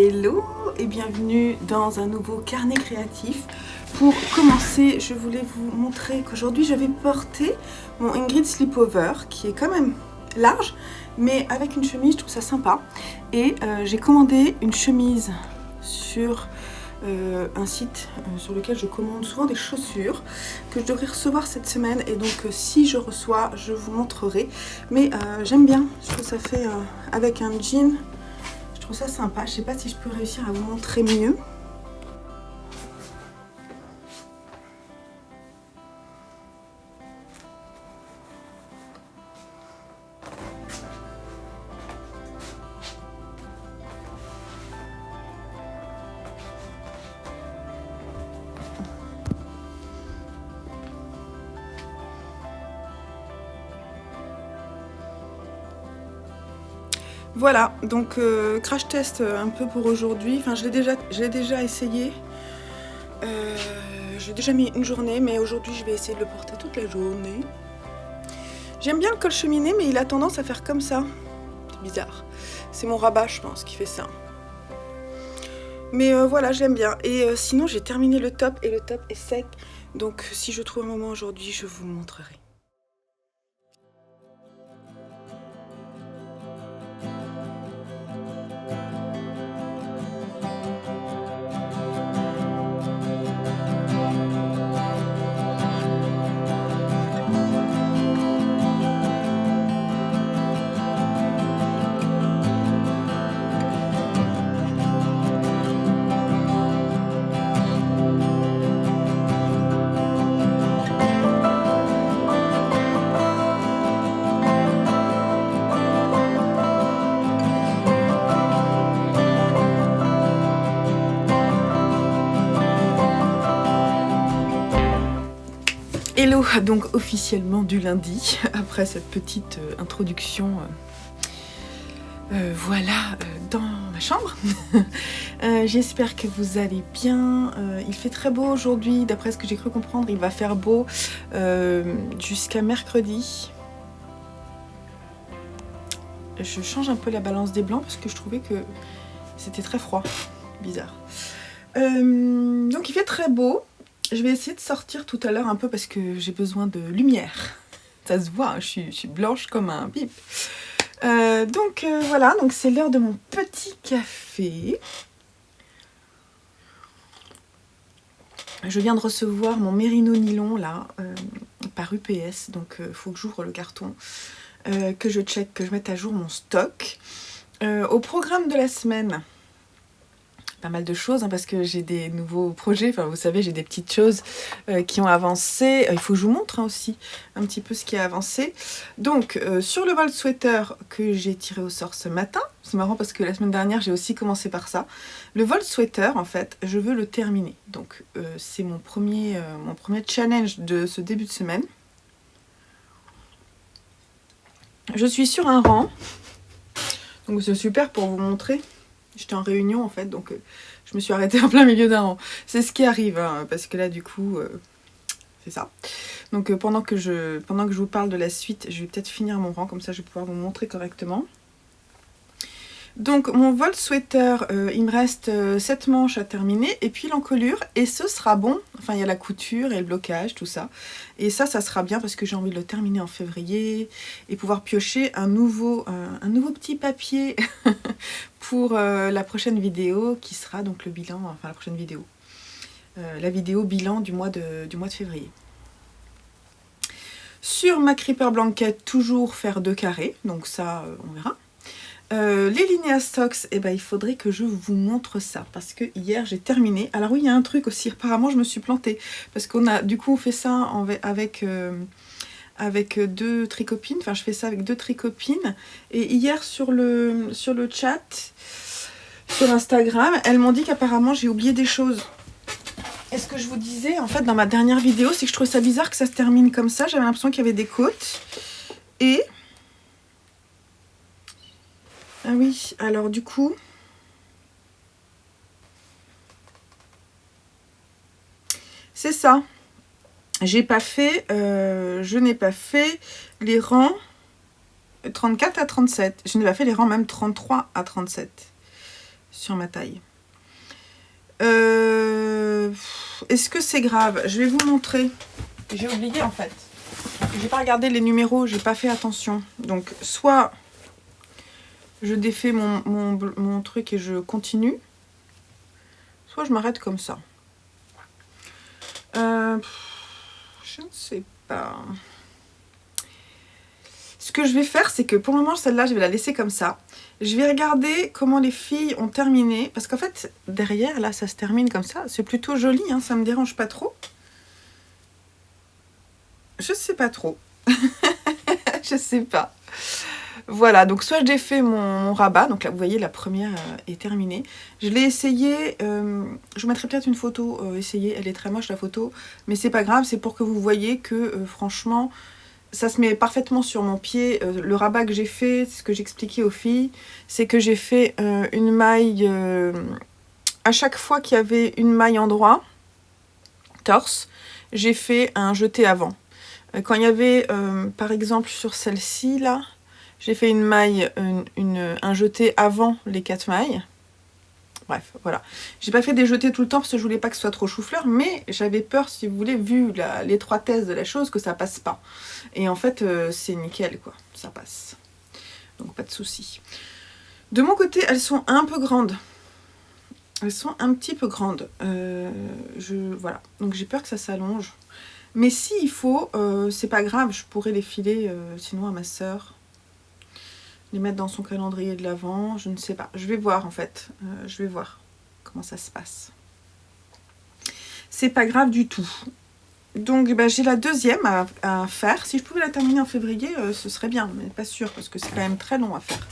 Hello et bienvenue dans un nouveau carnet créatif. Pour commencer, je voulais vous montrer qu'aujourd'hui je vais porter mon Ingrid Slipover qui est quand même large, mais avec une chemise, je trouve ça sympa. Et j'ai commandé une chemise sur un site sur lequel je commande souvent des chaussures que je devrais recevoir cette semaine, et donc si je reçois, je vous montrerai. Mais j'aime bien, je trouve que ça fait avec un jean. Je trouve ça sympa, je sais pas si je peux réussir à vous montrer mieux. Voilà, donc crash test un peu pour aujourd'hui. Enfin, je l'ai déjà essayé. J'ai déjà mis une journée, mais aujourd'hui je vais essayer de le porter toute la journée. J'aime bien le col cheminé, mais il a tendance à faire comme ça. C'est bizarre. C'est mon rabat, je pense, qui fait ça. Mais voilà, j'aime bien. Et sinon, j'ai terminé le top et le top est sec. Donc si je trouve un moment aujourd'hui, je vous montrerai. Hello, donc officiellement du lundi, après cette petite introduction, voilà, dans ma chambre. J'espère que vous allez bien. Il fait très beau aujourd'hui, d'après ce que j'ai cru comprendre, il va faire beau jusqu'à mercredi. Je change un peu la balance des blancs parce que je trouvais que c'était très froid, bizarre. Donc il fait très beau. Je vais essayer de sortir tout à l'heure un peu parce que j'ai besoin de lumière. Ça se voit, hein, je suis blanche comme un bip. Donc voilà, donc c'est l'heure de mon petit café. Je viens de recevoir mon mérino nylon là, par UPS, donc il faut que j'ouvre le carton, que je check, que je mette à jour mon stock. Au programme de la semaine, pas mal de choses hein, parce que j'ai des nouveaux projets, enfin vous savez, j'ai des petites choses qui ont avancé. Il faut que je vous montre hein, aussi un petit peu ce qui a avancé. Donc sur le vol sweater que j'ai tiré au sort ce matin, c'est marrant parce que la semaine dernière j'ai aussi commencé par ça. Le vol sweater en fait, je veux le terminer. Donc c'est mon premier challenge de ce début de semaine. Je suis sur un rang, donc c'est super pour vous montrer. J'étais en réunion en fait, donc je me suis arrêtée en plein milieu d'un rang. C'est ce qui arrive, hein, parce que là du coup, c'est ça. Donc pendant que je vous parle de la suite, je vais peut-être finir mon rang, comme ça je vais pouvoir vous montrer correctement. Donc mon vol sweater, il me reste 7 manches à terminer, et puis l'encolure, et ce sera bon. Enfin il y a la couture et le blocage, tout ça. Et ça sera bien parce que j'ai envie de le terminer en février, et pouvoir piocher un nouveau petit papier pour la prochaine vidéo, qui sera donc le bilan, enfin la prochaine vidéo. La vidéo bilan du mois de février. Sur ma Creeper Blanket, toujours faire 2 carrés, donc ça on verra. Les Linea Stocks, eh ben, il faudrait que je vous montre ça parce que hier j'ai terminé. Alors oui, il y a un truc aussi, apparemment je me suis plantée parce qu'on a du coup on fait ça avec 2 tricopines, enfin je fais ça avec 2 tricopines, et hier sur le chat sur Instagram, elles m'ont dit qu'apparemment j'ai oublié des choses. Et ce que je vous disais en fait dans ma dernière vidéo, c'est que je trouvais ça bizarre que ça se termine comme ça. J'avais l'impression qu'il y avait des côtes. Et ah oui, alors du coup, c'est ça. Je n'ai pas fait les rangs 34 à 37. Je n'ai pas fait les rangs même 33 à 37 sur ma taille. Est-ce que c'est grave? Je vais vous montrer. J'ai oublié en fait. J'ai pas regardé les numéros, j'ai pas fait attention. Donc soit je défais mon truc et je continue, soit je m'arrête comme ça. Je ne sais pas. Ce que je vais faire, c'est que pour le moment, celle-là, je vais la laisser comme ça. Je vais regarder comment les filles ont terminé. Parce qu'en fait, derrière, là, ça se termine comme ça. C'est plutôt joli, hein, ça me dérange pas trop. Je sais pas trop. Je sais pas. Voilà, donc soit j'ai fait mon rabat. Donc là, vous voyez, la première est terminée. Je l'ai essayé. Je vous mettrai peut-être une photo. Essayée, elle est très moche, la photo. Mais c'est pas grave, c'est pour que vous voyez que, franchement... Ça se met parfaitement sur mon pied. Le rabat que j'ai fait, c'est ce que j'expliquais aux filles, c'est que j'ai fait une maille à chaque fois qu'il y avait une maille endroit, torse, j'ai fait un jeté avant. Quand il y avait, par exemple sur celle-ci là, j'ai fait une maille, un jeté avant les 4 mailles. Bref, voilà. J'ai pas fait des jetés tout le temps parce que je voulais pas que ce soit trop chou-fleur, mais j'avais peur, si vous voulez, vu l'étroitesse de la chose, que ça passe pas. Et en fait, c'est nickel, quoi. Ça passe. Donc, pas de souci. De mon côté, elles sont un peu grandes. Elles sont un petit peu grandes. Voilà. Donc, j'ai peur que ça s'allonge. Mais s'il faut, c'est pas grave. Je pourrais les filer, sinon, à ma sœur. Les mettre dans son calendrier de l'Avent, je ne sais pas. Je vais voir en fait. Je vais voir comment ça se passe. C'est pas grave du tout. Donc j'ai la deuxième à faire. Si je pouvais la terminer en février, ce serait bien, mais pas sûr parce que c'est quand même très long à faire.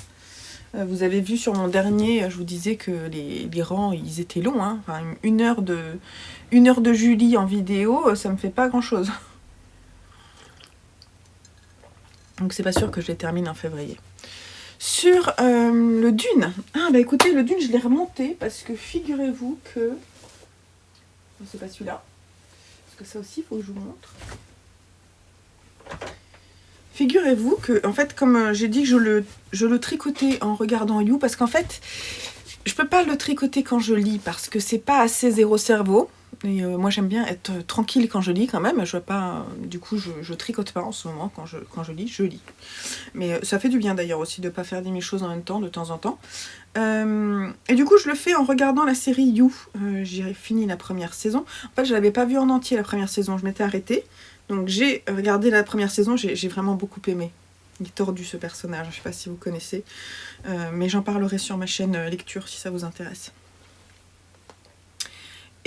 Vous avez vu sur mon dernier, je vous disais que les rangs, ils étaient longs. Hein. Enfin, une heure de Julie en vidéo, ça me fait pas grand chose. Donc c'est pas sûr que je les termine en février. Sur le dune. Ah bah écoutez, le dune je l'ai remonté parce que figurez-vous que... C'est pas celui-là. Parce que ça aussi il faut que je vous montre. Figurez-vous que, en fait, comme j'ai dit, je le tricotais en regardant You, parce qu'en fait, je peux pas le tricoter quand je lis, parce que c'est pas assez zéro cerveau. Et moi j'aime bien être tranquille quand je lis quand même. Je vois pas, du coup je tricote pas en ce moment quand je lis, je lis. Mais ça fait du bien d'ailleurs aussi de pas faire 10 000 choses en même temps de temps en temps. Et du coup je le fais en regardant la série You. J'ai fini la première saison. En fait je l'avais pas vue en entier la première saison, je m'étais arrêtée. Donc j'ai regardé la première saison, j'ai vraiment beaucoup aimé. Il est tordu ce personnage, je sais pas si vous connaissez. Mais j'en parlerai sur ma chaîne lecture si ça vous intéresse.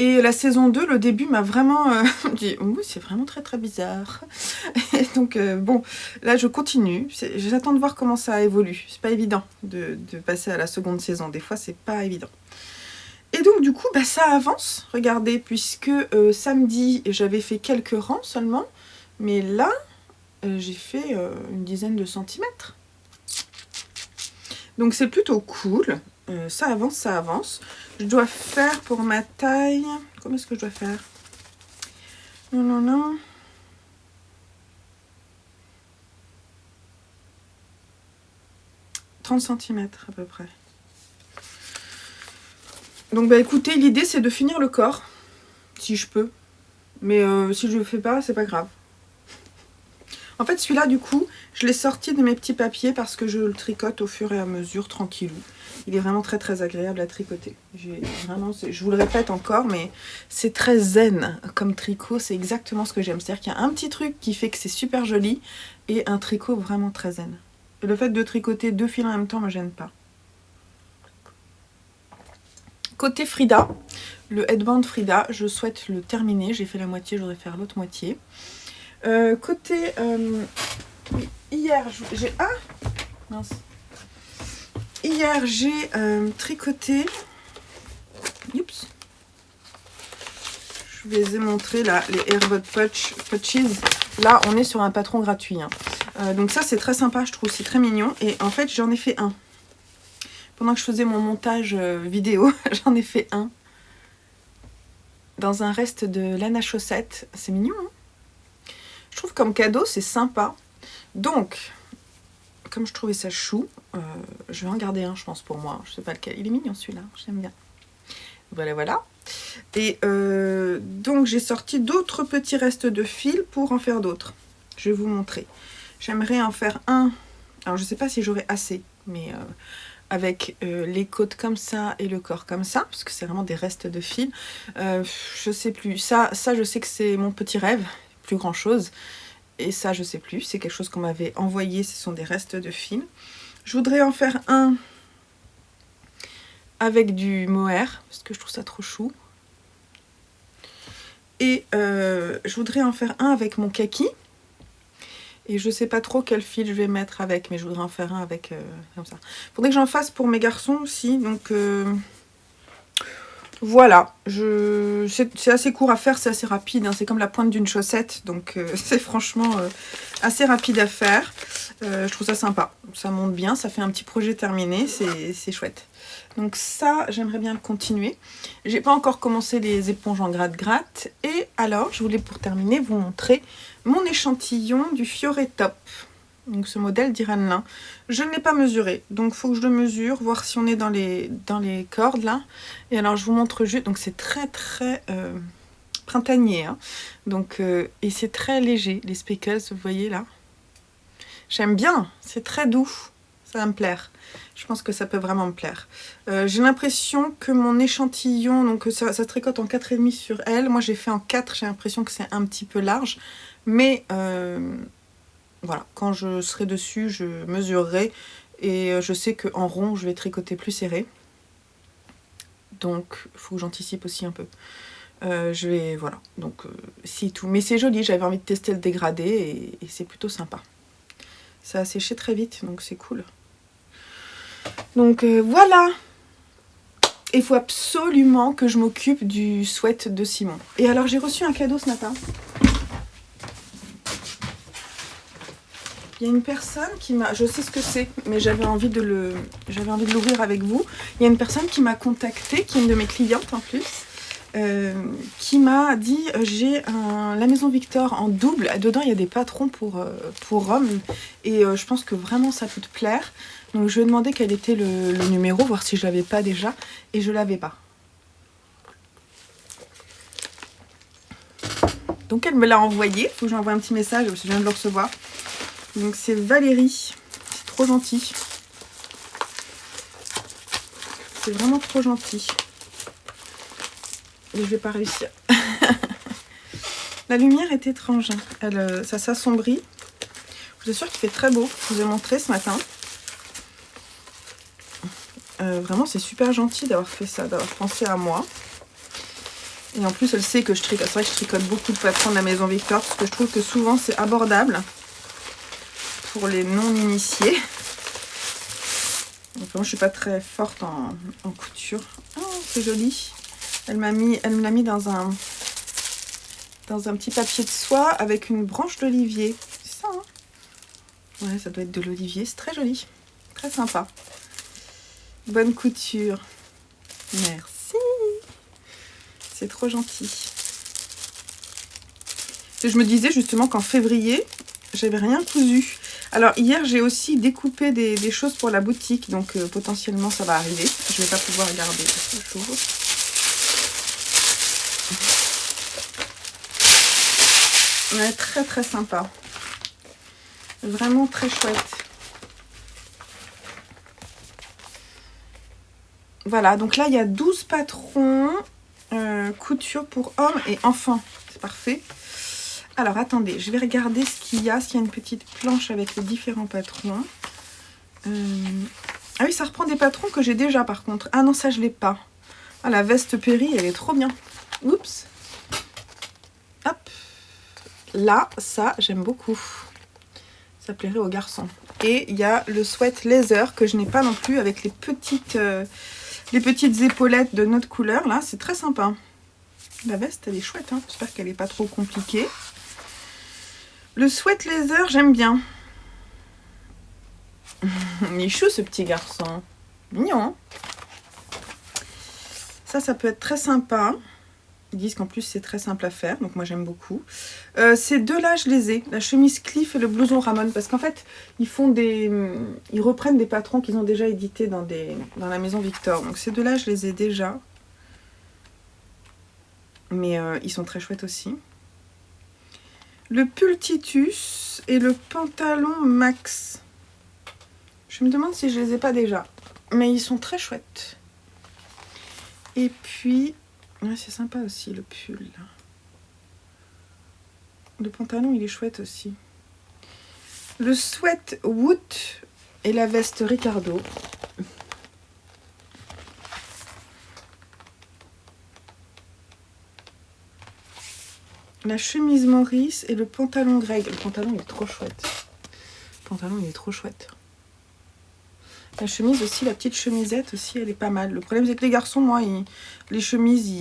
Et la saison 2, le début m'a vraiment dit « c'est vraiment très très bizarre ». Et donc bon, là je continue. J'attends de voir comment ça évolue. C'est pas évident de passer à la seconde saison. Des fois, c'est pas évident. Et donc du coup, ça avance. Regardez, puisque samedi, j'avais fait quelques rangs seulement. Mais là, j'ai fait une dizaine de centimètres. Donc c'est plutôt cool. Ça avance, ça avance. Je dois faire pour ma taille... Comment est-ce que je dois faire? Non. 30 cm à peu près. Donc écoutez, l'idée c'est de finir le corps. Si je peux. Mais si je le fais pas, c'est pas grave. En fait, celui-là, du coup, je l'ai sorti de mes petits papiers parce que je le tricote au fur et à mesure, tranquillou. Il est vraiment très très agréable à tricoter. Je vous le répète encore, mais c'est très zen comme tricot. C'est exactement ce que j'aime. C'est-à-dire qu'il y a un petit truc qui fait que c'est super joli et un tricot vraiment très zen. Et le fait de tricoter 2 fils en même temps ne me gêne pas. Côté Frida, le headband Frida, je souhaite le terminer. J'ai fait la moitié, je voudrais faire l'autre moitié. Côté hier j'ai hier j'ai tricoté, oups, je vais les montrer là, les Airbud Patches. Là on est sur un patron gratuit hein. Donc ça c'est très sympa, je trouve, c'est très mignon. Et en fait j'en ai fait un pendant que je faisais mon montage vidéo. J'en ai fait un dans un reste de laine à chaussettes. C'est mignon hein. Je trouve comme cadeau, c'est sympa. Donc, comme je trouvais ça chou, je vais en garder un, je pense, pour moi. Je sais pas lequel. Il est mignon celui-là, j'aime bien. Voilà, voilà. Et donc j'ai sorti d'autres petits restes de fil pour en faire d'autres. Je vais vous montrer. J'aimerais en faire un. Alors je sais pas si j'aurai assez, mais avec les côtes comme ça et le corps comme ça, parce que c'est vraiment des restes de fil. Je sais plus. Ça je sais que c'est mon petit rêve, plus grand chose. Et ça je sais plus. C'est quelque chose qu'on m'avait envoyé. Ce sont des restes de fil. Je voudrais en faire un avec du mohair, parce que je trouve ça trop chou. Et je voudrais en faire un avec mon kaki. Et je sais pas trop quel fil je vais mettre avec, mais je voudrais en faire un avec comme ça. Faudrait que j'en fasse pour mes garçons aussi, donc voilà. C'est assez court à faire, c'est assez rapide, hein. C'est comme la pointe d'une chaussette, donc c'est franchement assez rapide à faire. Je trouve ça sympa, ça monte bien, ça fait un petit projet terminé, c'est chouette. Donc ça, j'aimerais bien le continuer. J'ai pas encore commencé les éponges en gratte-gratte. Et alors, je voulais pour terminer vous montrer mon échantillon du Fiore Top. Donc ce modèle d'Irène Lin. Je ne l'ai pas mesuré, donc il faut que je le mesure, voir si on est dans les cordes là. Et alors je vous montre juste, donc c'est très printanier. Hein. Donc, et c'est très léger, les speckles, vous voyez là. J'aime bien, c'est très doux, ça va me plaire. Je pense que ça peut vraiment me plaire. J'ai l'impression que mon échantillon, donc ça se tricote en 4,5 sur elle. Moi j'ai fait en 4, j'ai l'impression que c'est un petit peu large. Mais voilà, quand je serai dessus, je mesurerai. Et je sais qu'en rond, je vais tricoter plus serré. Donc il faut que j'anticipe aussi un peu. Je vais, voilà, donc c'est tout. Mais c'est joli, j'avais envie de tester le dégradé et c'est plutôt sympa. Ça a séché très vite, donc c'est cool. Donc voilà. Il faut absolument que je m'occupe du sweat de Simon. Et alors j'ai reçu un cadeau ce matin. Il y a une personne qui m'a... Je sais ce que c'est, mais j'avais envie de l'ouvrir avec vous. Il y a une personne qui m'a contactée, qui est une de mes clientes en plus, qui m'a dit j'ai la Maison Victor en double. Dedans, il y a des patrons pour hommes. Et je pense que vraiment ça peut te plaire. Donc je lui ai demandé quel était le numéro, voir si je l'avais pas déjà. Et je l'avais pas. Donc elle me l'a envoyé. Il faut que j'envoie un petit message parce que je viens de le recevoir. Donc c'est Valérie. C'est trop gentil. C'est vraiment trop gentil. Et je vais pas réussir. La lumière est étrange. Hein. Ça s'assombrit. Je vous assure qu'il fait très beau. Je vous ai montré ce matin. Vraiment, c'est super gentil d'avoir fait ça, d'avoir pensé à moi. Et en plus, elle sait que je tricote. C'est vrai que je tricote beaucoup de patrons de la Maison Victor parce que je trouve que souvent c'est abordable pour les non-initiés. Donc, moi, je suis pas très forte en couture. Oh, c'est joli. Elle me l'a mis dans un petit papier de soie avec une branche d'olivier. C'est ça, hein? Ouais, ça doit être de l'olivier. C'est très joli. Très sympa. Bonne couture. Merci. C'est trop gentil. Et je me disais justement qu'en février, j'avais rien cousu. Alors hier, j'ai aussi découpé des choses pour la boutique. Donc potentiellement, ça va arriver. Je vais pas pouvoir garder quelque chose. Ouais, très très sympa. Vraiment très chouette. Voilà, donc là, il y a 12 patrons couture pour hommes et enfants. C'est parfait. Alors, attendez, je vais regarder ce qu'il y a. S'il y a une petite planche avec les différents patrons. Ah oui, ça reprend des patrons que j'ai déjà, par contre. Ah non, ça, je l'ai pas. Ah, la veste Perry, elle est trop bien. Oups. Hop. Là, ça, j'aime beaucoup. Ça plairait aux garçons. Et il y a le sweat laser que je n'ai pas non plus avec les petites épaulettes de notre couleur. Là, c'est très sympa. La veste, elle est chouette. Hein. J'espère qu'elle n'est pas trop compliquée. Le sweat laser, j'aime bien. Il est chou, ce petit garçon. Mignon. Hein, ça peut être très sympa. Ils disent qu'en plus c'est très simple à faire, donc moi j'aime beaucoup. Ces deux-là, je les ai, la chemise Cliff et le blouson Ramon, parce qu'en fait, ils reprennent des patrons qu'ils ont déjà édités dans la maison Victor. Donc ces deux-là, je les ai déjà. Mais ils sont très chouettes aussi. Le pull Titus et le pantalon Max. Je me demande si je les ai pas déjà. Mais ils sont très chouettes. Et puis, ouais, c'est sympa aussi le pull. Le pantalon, il est chouette aussi. Le sweat Wood et la veste Ricardo. La chemise Maurice et le pantalon Greg. Le pantalon, il est trop chouette. Le pantalon, il est trop chouette. La chemise aussi, la petite chemisette aussi, elle est pas mal. Le problème, c'est que les garçons, moi, les chemises,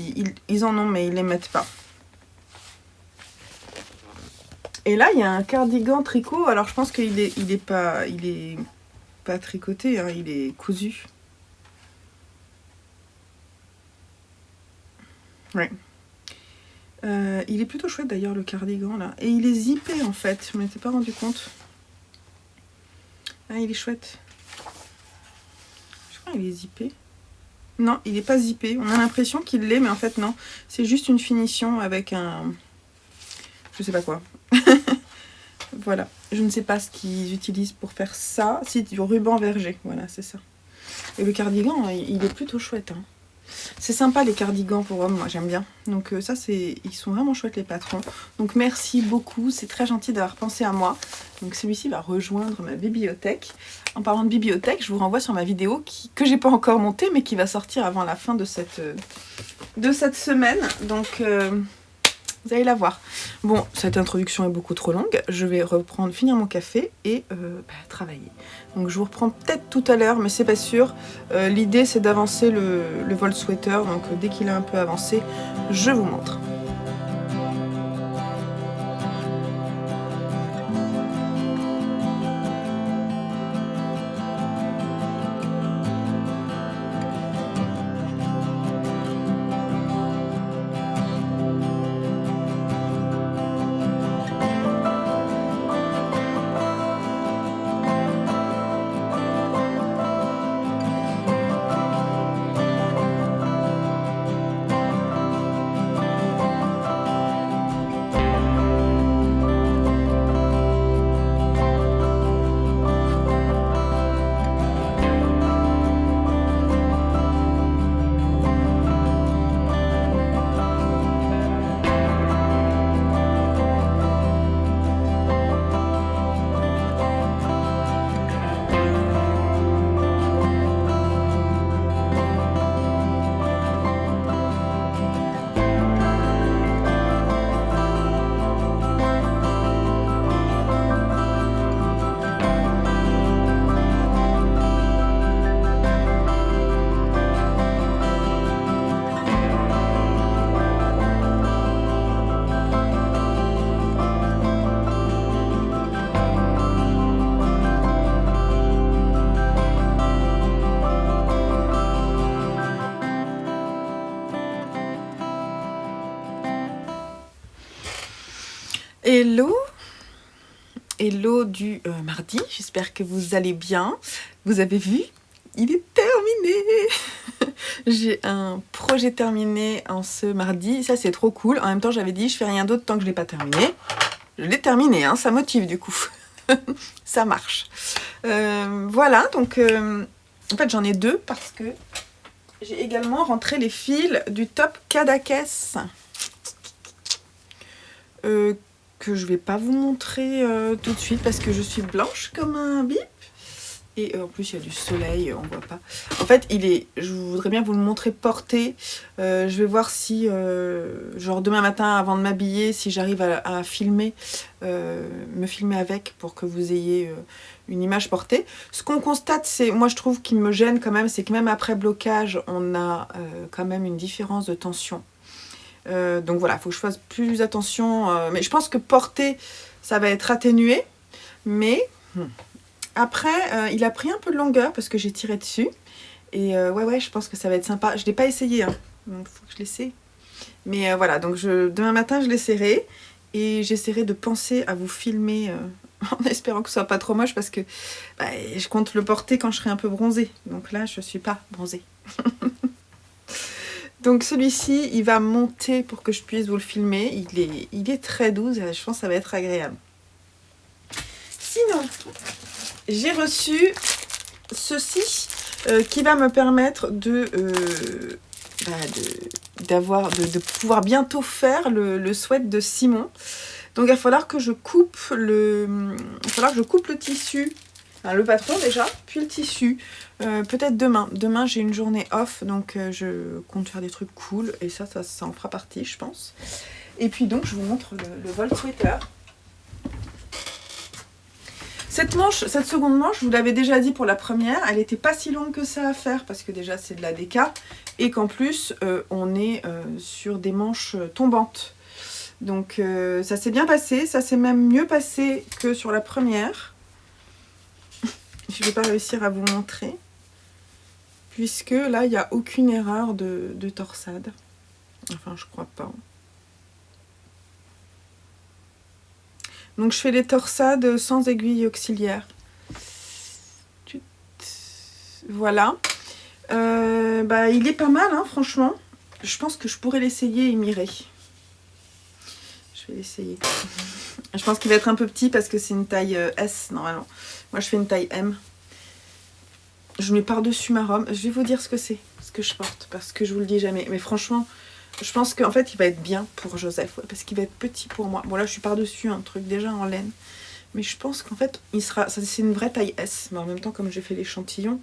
ils en ont, mais ils les mettent pas. Et là, il y a un cardigan tricot. Alors, je pense qu'il est pas tricoté, hein, il est cousu. Ouais. Il est plutôt chouette d'ailleurs, le cardigan là. Et il est zippé en fait, je m'en étais pas rendu compte. Ah, il est chouette. Je crois qu'il est zippé. Non, il est pas zippé. On a l'impression qu'il l'est, mais en fait non. C'est juste une finition avec un... je sais pas quoi. Voilà. Je ne sais pas ce qu'ils utilisent pour faire ça. Si, du ruban verger. Voilà, c'est ça. Et le cardigan, il est plutôt chouette, hein. C'est sympa les cardigans pour hommes, moi j'aime bien. Donc ça, ils sont vraiment chouettes les patrons. Donc merci beaucoup, c'est très gentil d'avoir pensé à moi. Donc celui-ci va rejoindre ma bibliothèque. En parlant de bibliothèque, je vous renvoie sur ma vidéo que j'ai pas encore montée, mais qui va sortir avant la fin de cette semaine. Donc vous allez la voir. Bon, cette introduction est beaucoup trop longue. Je vais finir mon café et travailler. Donc je vous reprends peut-être tout à l'heure, mais c'est pas sûr. L'idée, c'est d'avancer le vol sweater. Donc dès qu'il a un peu avancé, je vous montre. Hello, hello du mardi, j'espère que vous allez bien. Vous avez vu, il est terminé. J'ai un projet terminé en ce mardi, ça c'est trop cool. En même temps j'avais dit je fais rien d'autre tant que je l'ai pas terminé. Je l'ai terminé, hein, ça motive du coup. Ça marche. Voilà, donc en fait j'en ai deux parce que j'ai également rentré les fils du top Cadaqués. Que je vais pas vous montrer tout de suite parce que je suis blanche comme un bip. Et en plus il y a du soleil, on voit pas. En fait je voudrais bien vous le montrer porté. Je vais voir si, genre demain matin avant de m'habiller, si j'arrive à filmer, me filmer avec pour que vous ayez une image portée. Ce qu'on constate, c'est, moi je trouve qu'il me gêne quand même, c'est que même après blocage, on a quand même une différence de tension. Donc voilà, il faut que je fasse plus attention. Mais je pense que porter, ça va être atténué. Mais après, il a pris un peu de longueur parce que j'ai tiré dessus. Et ouais, je pense que ça va être sympa. Je ne l'ai pas essayé, hein. Donc il faut que je l'essaie. Mais voilà, donc demain matin, je l'essaierai. Et j'essaierai de penser à vous filmer en espérant que ce soit pas trop moche parce que je compte le porter quand je serai un peu bronzée. Donc là, je suis pas bronzée. Donc celui-ci, il va monter pour que je puisse vous le filmer. Il est très doux, je pense que ça va être agréable. Sinon, j'ai reçu ceci qui va me permettre de pouvoir bientôt faire le sweat de Simon. Donc il va falloir que je coupe le tissu, enfin, le patron déjà, puis le tissu. Peut-être demain. Demain j'ai une journée off, donc je compte faire des trucs cool et ça en fera partie, je pense. Et puis donc je vous montre le vol sweater. Cette seconde manche, je vous l'avais déjà dit pour la première, elle n'était pas si longue que ça à faire parce que déjà c'est de la DK et qu'en plus on est sur des manches tombantes. Donc ça s'est bien passé, ça s'est même mieux passé que sur la première. Je ne vais pas réussir à vous montrer puisque là il n'y a aucune erreur de torsade. Enfin je crois pas. Donc je fais les torsades sans aiguille auxiliaire. Voilà. Il est pas mal, hein, franchement. Je pense que je pourrais l'essayer et m'irai. Je vais l'essayer. Je pense qu'il va être un peu petit parce que c'est une taille S normalement. Moi je fais une taille M. Je mets par-dessus ma robe. Je vais vous dire ce que c'est, ce que je porte, parce que je vous le dis jamais. Mais franchement, je pense qu'en fait il va être bien pour Joseph, ouais, parce qu'il va être petit pour moi. Bon là je suis par-dessus un truc déjà en laine. Mais je pense qu'en fait il sera. C'est une vraie taille S. Mais en même temps comme j'ai fait l'échantillon,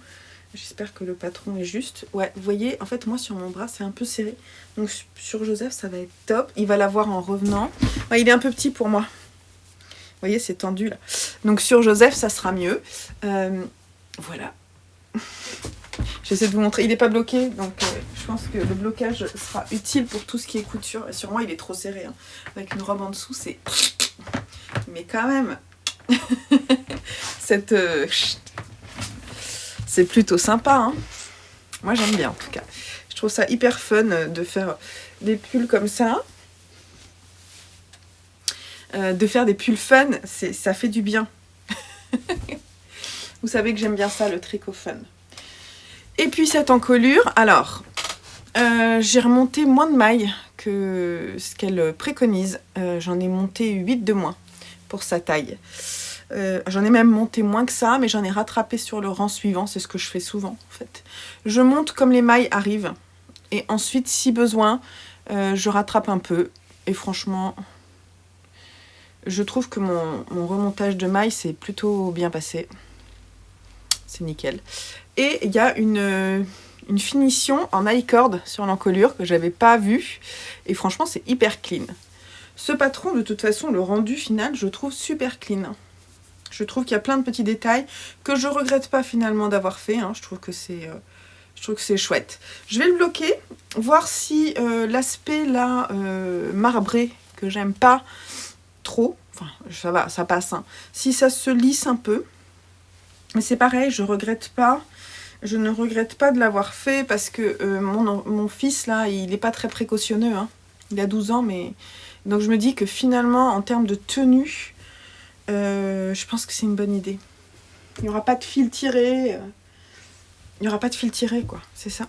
j'espère que le patron est juste. Ouais, vous voyez, en fait moi sur mon bras c'est un peu serré. Donc sur Joseph ça va être top. Il va l'avoir en revenant. Ouais, il est un peu petit pour moi. Vous voyez c'est tendu là. Donc sur Joseph ça sera mieux. Voilà. J'essaie de vous montrer, il n'est pas bloqué, donc je pense que le blocage sera utile pour tout ce qui est couture. Et sur moi, il est trop serré, hein. Avec une robe en dessous, c'est... Mais quand même, c'est plutôt sympa, hein. Moi, j'aime bien, en tout cas. Je trouve ça hyper fun de faire des pulls comme ça. De faire des pulls fun, ça fait du bien. Vous savez que j'aime bien ça, le tricot fun. Et puis cette encolure, alors, j'ai remonté moins de mailles que ce qu'elle préconise. J'en ai monté 8 de moins pour sa taille. J'en ai même monté moins que ça, mais j'en ai rattrapé sur le rang suivant. C'est ce que je fais souvent, en fait. Je monte comme les mailles arrivent. Et ensuite, si besoin, je rattrape un peu. Et franchement, je trouve que mon remontage de mailles s'est plutôt bien passé. C'est nickel. Et il y a une finition en I-cord sur l'encolure que j'avais pas vue. Et franchement, c'est hyper clean. Ce patron, de toute façon, le rendu final, je trouve super clean. Je trouve qu'il y a plein de petits détails que je regrette pas finalement d'avoir fait. Hein. Je trouve que c'est chouette. Je vais le bloquer, voir si l'aspect là marbré que j'aime pas trop, enfin ça va, ça passe. Hein. Si ça se lisse un peu, mais c'est pareil, je ne regrette pas de l'avoir fait parce que mon fils là, il n'est pas très précautionneux. Hein. Il a 12 ans, mais donc je me dis que finalement en termes de tenue, je pense que c'est une bonne idée. Il n'y aura pas de fil tiré. Il n'y aura pas de fil tiré, quoi. C'est ça.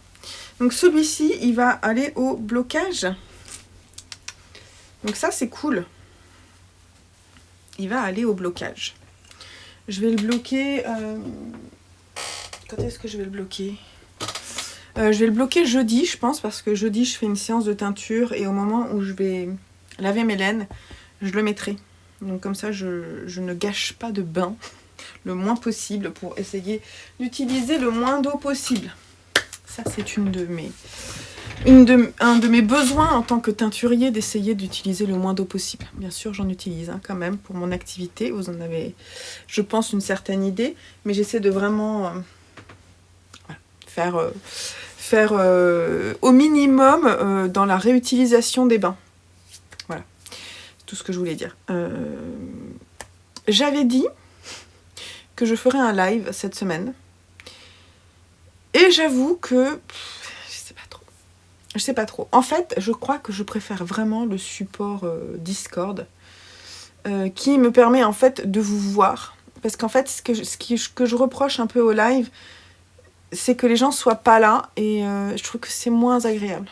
Donc celui-ci, il va aller au blocage. Donc ça, c'est cool. Il va aller au blocage. Je vais le bloquer... Quand est-ce que je vais le bloquer ? Je vais le bloquer jeudi, je pense, parce que jeudi, je fais une séance de teinture et au moment où je vais laver mes laines, je le mettrai. Donc comme ça, je ne gâche pas de bain le moins possible pour essayer d'utiliser le moins d'eau possible. Ça, c'est un de mes besoins en tant que teinturier, d'essayer d'utiliser le moins d'eau possible. Bien sûr, j'en utilise quand même pour mon activité. Vous en avez, je pense, une certaine idée, mais j'essaie de vraiment faire au minimum dans la réutilisation des bains. Voilà, c'est tout ce que je voulais dire. J'avais dit que je ferais un live cette semaine. Et j'avoue que... je sais pas trop. Je sais pas trop. En fait, je crois que je préfère vraiment le support Discord qui me permet en fait de vous voir. Parce qu'en fait, ce que je reproche un peu au live, c'est que les gens soient pas là et je trouve que c'est moins agréable.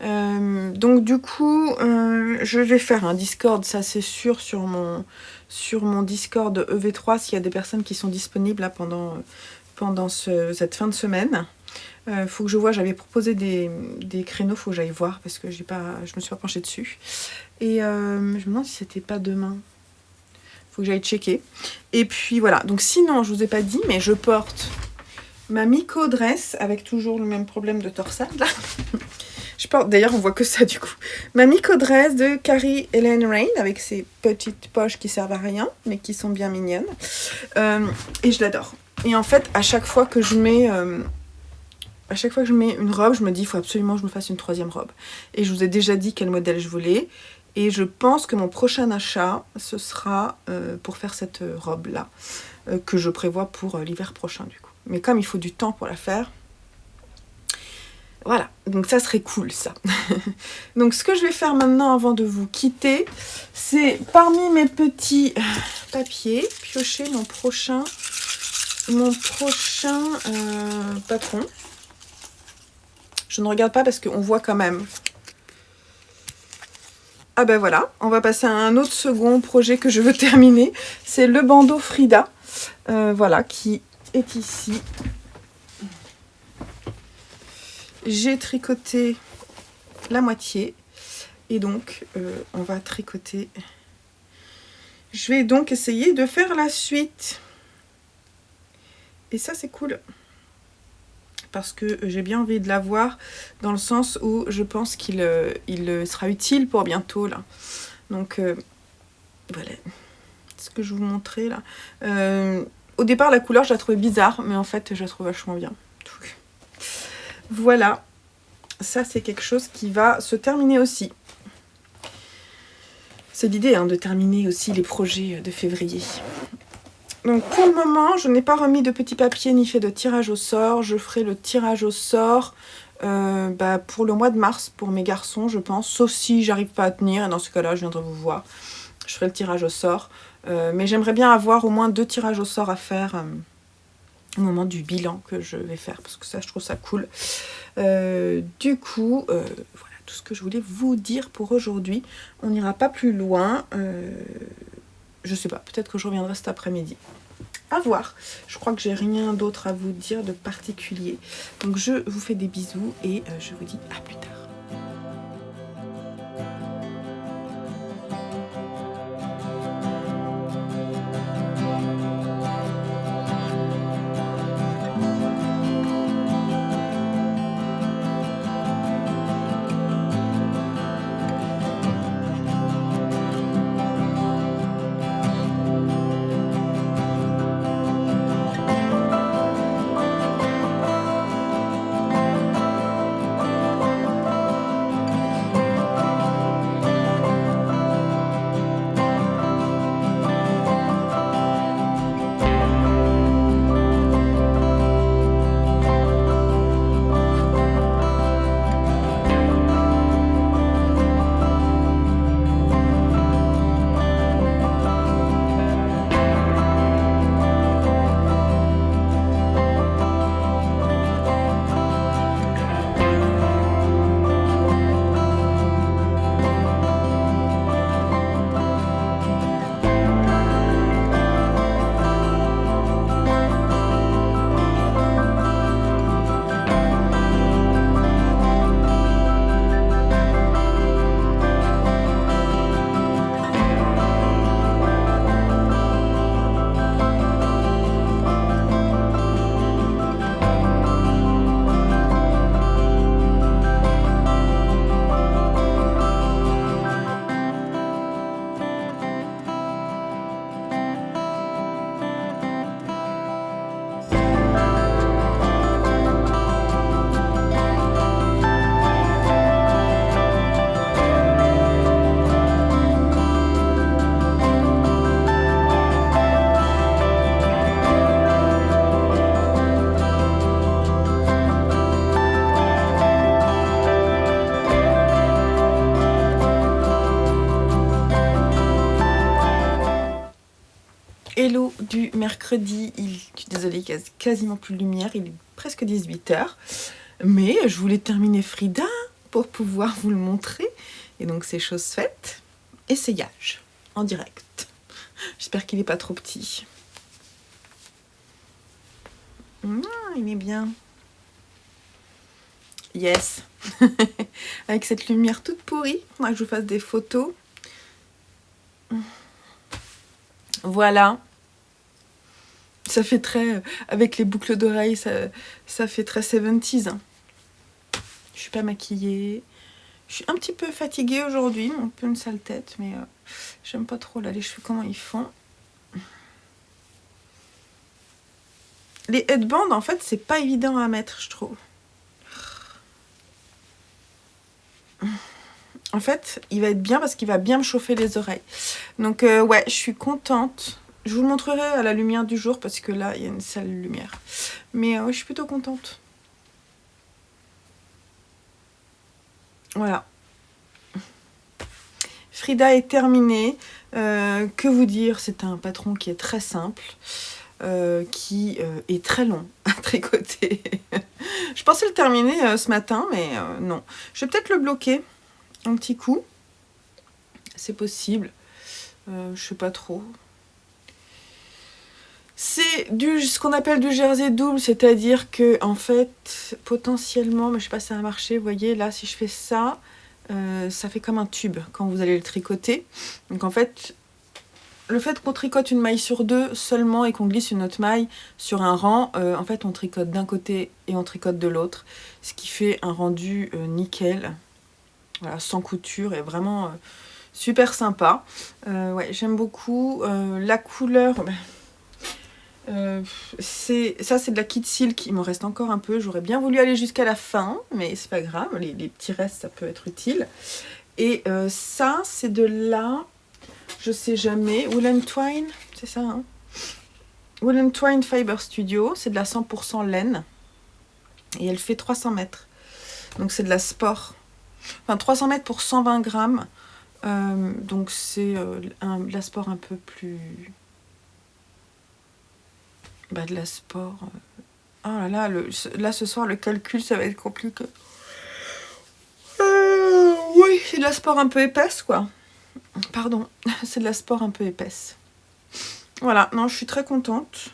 Donc du coup, je vais faire un Discord, ça c'est sûr, sur mon Discord EV3 s'il y a des personnes qui sont disponibles là pendant cette fin de semaine. Faut que je vois, j'avais proposé des créneaux, faut que j'aille voir parce que je me suis pas penchée dessus. Et je me demande si c'était pas demain. Faut que j'aille checker. Et puis voilà, donc sinon je vous ai pas dit, mais je porte ma Miko dress avec toujours le même problème de torsade là. Je porte, d'ailleurs on voit que ça du coup. Ma Miko dress de Carrie Ellen Rain avec ses petites poches qui servent à rien mais qui sont bien mignonnes. Et je l'adore. Et en fait à chaque fois que je mets une robe, je me dis il faut absolument que je me fasse une troisième robe. Et je vous ai déjà dit quel modèle je voulais. Et je pense que mon prochain achat, ce sera pour faire cette robe-là, que je prévois pour l'hiver prochain du coup. Mais comme il faut du temps pour la faire, voilà, donc ça serait cool ça. Donc ce que je vais faire maintenant avant de vous quitter, c'est parmi mes petits papiers, piocher mon prochain patron. Je ne regarde pas parce qu'on voit quand même. Ah ben voilà, on va passer à un autre second projet que je veux terminer. C'est le bandeau Frida, voilà, qui est ici. J'ai tricoté la moitié et donc on va tricoter. Je vais donc essayer de faire la suite. Et ça c'est cool. Parce que j'ai bien envie de l'avoir dans le sens où je pense qu'il sera utile pour bientôt là. Donc voilà ce que je vous montrais là. Au départ la couleur je la trouvais bizarre mais en fait je la trouve vachement bien. Donc, voilà, ça c'est quelque chose qui va se terminer aussi. C'est l'idée hein, de terminer aussi les projets de février. Donc pour le moment, je n'ai pas remis de petits papiers ni fait de tirage au sort. Je ferai le tirage au sort pour le mois de mars pour mes garçons, je pense. Sauf si j'arrive pas à tenir. Et dans ce cas-là, je viendrai vous voir. Je ferai le tirage au sort. Mais j'aimerais bien avoir au moins 2 tirages au sort à faire au moment du bilan que je vais faire. Parce que ça, je trouve ça cool. Du coup, voilà tout ce que je voulais vous dire pour aujourd'hui. On n'ira pas plus loin. Je sais pas, peut-être que je reviendrai cet après-midi. À voir. Je crois que j'ai rien d'autre à vous dire de particulier. Donc je vous fais des bisous et je vous dis à plus tard. mercredi, je suis désolée, il n'y a quasiment plus de lumière, il est presque 18h. Mais je voulais terminer Frida pour pouvoir vous le montrer. Et donc c'est chose faite. Essayage en direct. J'espère qu'il n'est pas trop petit. Il est bien. Yes. Avec cette lumière toute pourrie, moi je vous fasse des photos. Voilà. Ça fait très... Avec les boucles d'oreilles, ça fait très 70s. Je suis pas maquillée. Je suis un petit peu fatiguée aujourd'hui, un peu une sale tête, mais j'aime pas trop là les cheveux, comment ils font. Les headbands, en fait, c'est pas évident à mettre, je trouve. En fait, il va être bien parce qu'il va bien me chauffer les oreilles. Donc, ouais, je suis contente. Je vous le montrerai à la lumière du jour parce que là, il y a une sale lumière. Mais je suis plutôt contente. Voilà. Frida est terminée. Que vous dire, c'est un patron qui est très simple. Qui est très long à tricoter. Je pensais le terminer ce matin, mais non. Je vais peut-être le bloquer un petit coup. C'est possible. Je sais pas trop. C'est ce qu'on appelle du jersey double, c'est-à-dire que en fait, potentiellement, mais je sais pas si ça va marcher, vous voyez, là, si je fais ça, ça fait comme un tube quand vous allez le tricoter. Donc en fait, le fait qu'on tricote une maille sur deux seulement et qu'on glisse une autre maille sur un rang, en fait on tricote d'un côté et on tricote de l'autre, ce qui fait un rendu nickel, voilà, sans couture et vraiment super sympa. Ouais, j'aime beaucoup. La couleur, c'est de la Kid Silk, il m'en reste encore un peu, j'aurais bien voulu aller jusqu'à la fin, mais c'est pas grave, les petits restes ça peut être utile. Et ça c'est de la... Je sais jamais, Wool & Twine, c'est ça, hein, Wool & Twine Fiber Studio, c'est de la 100% laine, et elle fait 300 mètres, donc c'est de la sport, enfin 300 mètres pour 120 grammes, donc c'est de la sport un peu plus, de la sport, oh là là, là ce soir le calcul ça va être compliqué, oui, c'est de la sport un peu épaisse quoi. Pardon, c'est de la sport un peu épaisse. Voilà, non, je suis très contente.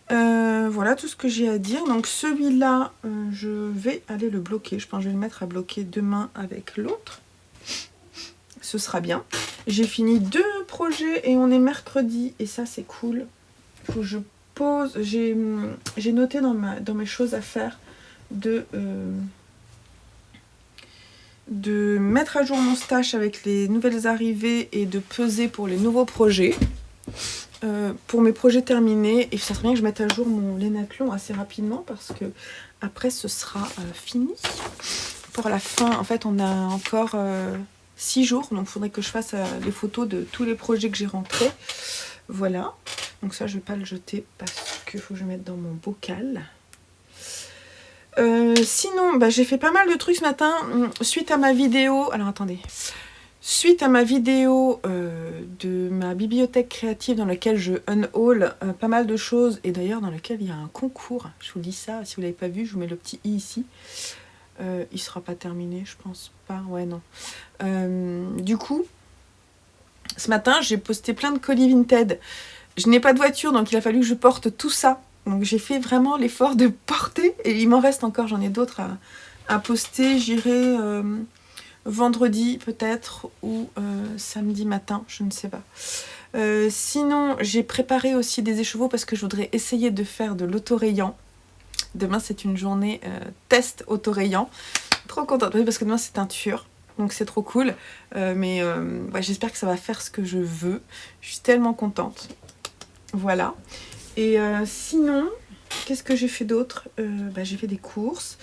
Voilà tout ce que j'ai à dire. Donc celui-là, je vais aller le bloquer. Je pense que je vais le mettre à bloquer demain avec l'autre. Ce sera bien. J'ai fini 2 projets et on est mercredi. Et ça, c'est cool. Il faut que je pose. J'ai noté dans mes choses à faire de mettre à jour mon stash avec les nouvelles arrivées et de peser pour les nouveaux projets. Pour mes projets terminés, et ça serait bien que je mette à jour mon Lénathlon assez rapidement parce que après ce sera fini. Pour la fin, en fait on a encore 6 jours, donc il faudrait que je fasse les photos de tous les projets que j'ai rentrés. Voilà, donc ça je vais pas le jeter parce qu'il faut que je mette dans mon bocal. Sinon, j'ai fait pas mal de trucs ce matin suite à ma vidéo. Alors attendez. Suite à ma vidéo de ma bibliothèque créative dans laquelle je unhaul pas mal de choses et d'ailleurs dans laquelle il y a un concours. Je vous dis ça, si vous ne l'avez pas vu, je vous mets le petit i ici. Il sera pas terminé, je pense pas. Ouais, non. Du coup, ce matin, j'ai posté plein de colis Vinted. Je n'ai pas de voiture, donc il a fallu que je porte tout ça. Donc j'ai fait vraiment l'effort de porter et il m'en reste encore, j'en ai d'autres à poster. J'irai vendredi peut-être ou samedi matin, je ne sais pas. Sinon, j'ai préparé aussi des écheveaux parce que je voudrais essayer de faire de l'autorayant. Demain, c'est une journée test autorayant. Trop contente, oui, parce que demain, c'est teinture. Donc c'est trop cool. Mais j'espère que ça va faire ce que je veux. Je suis tellement contente. Voilà. Et sinon, qu'est-ce que j'ai fait d'autre ? J'ai fait des courses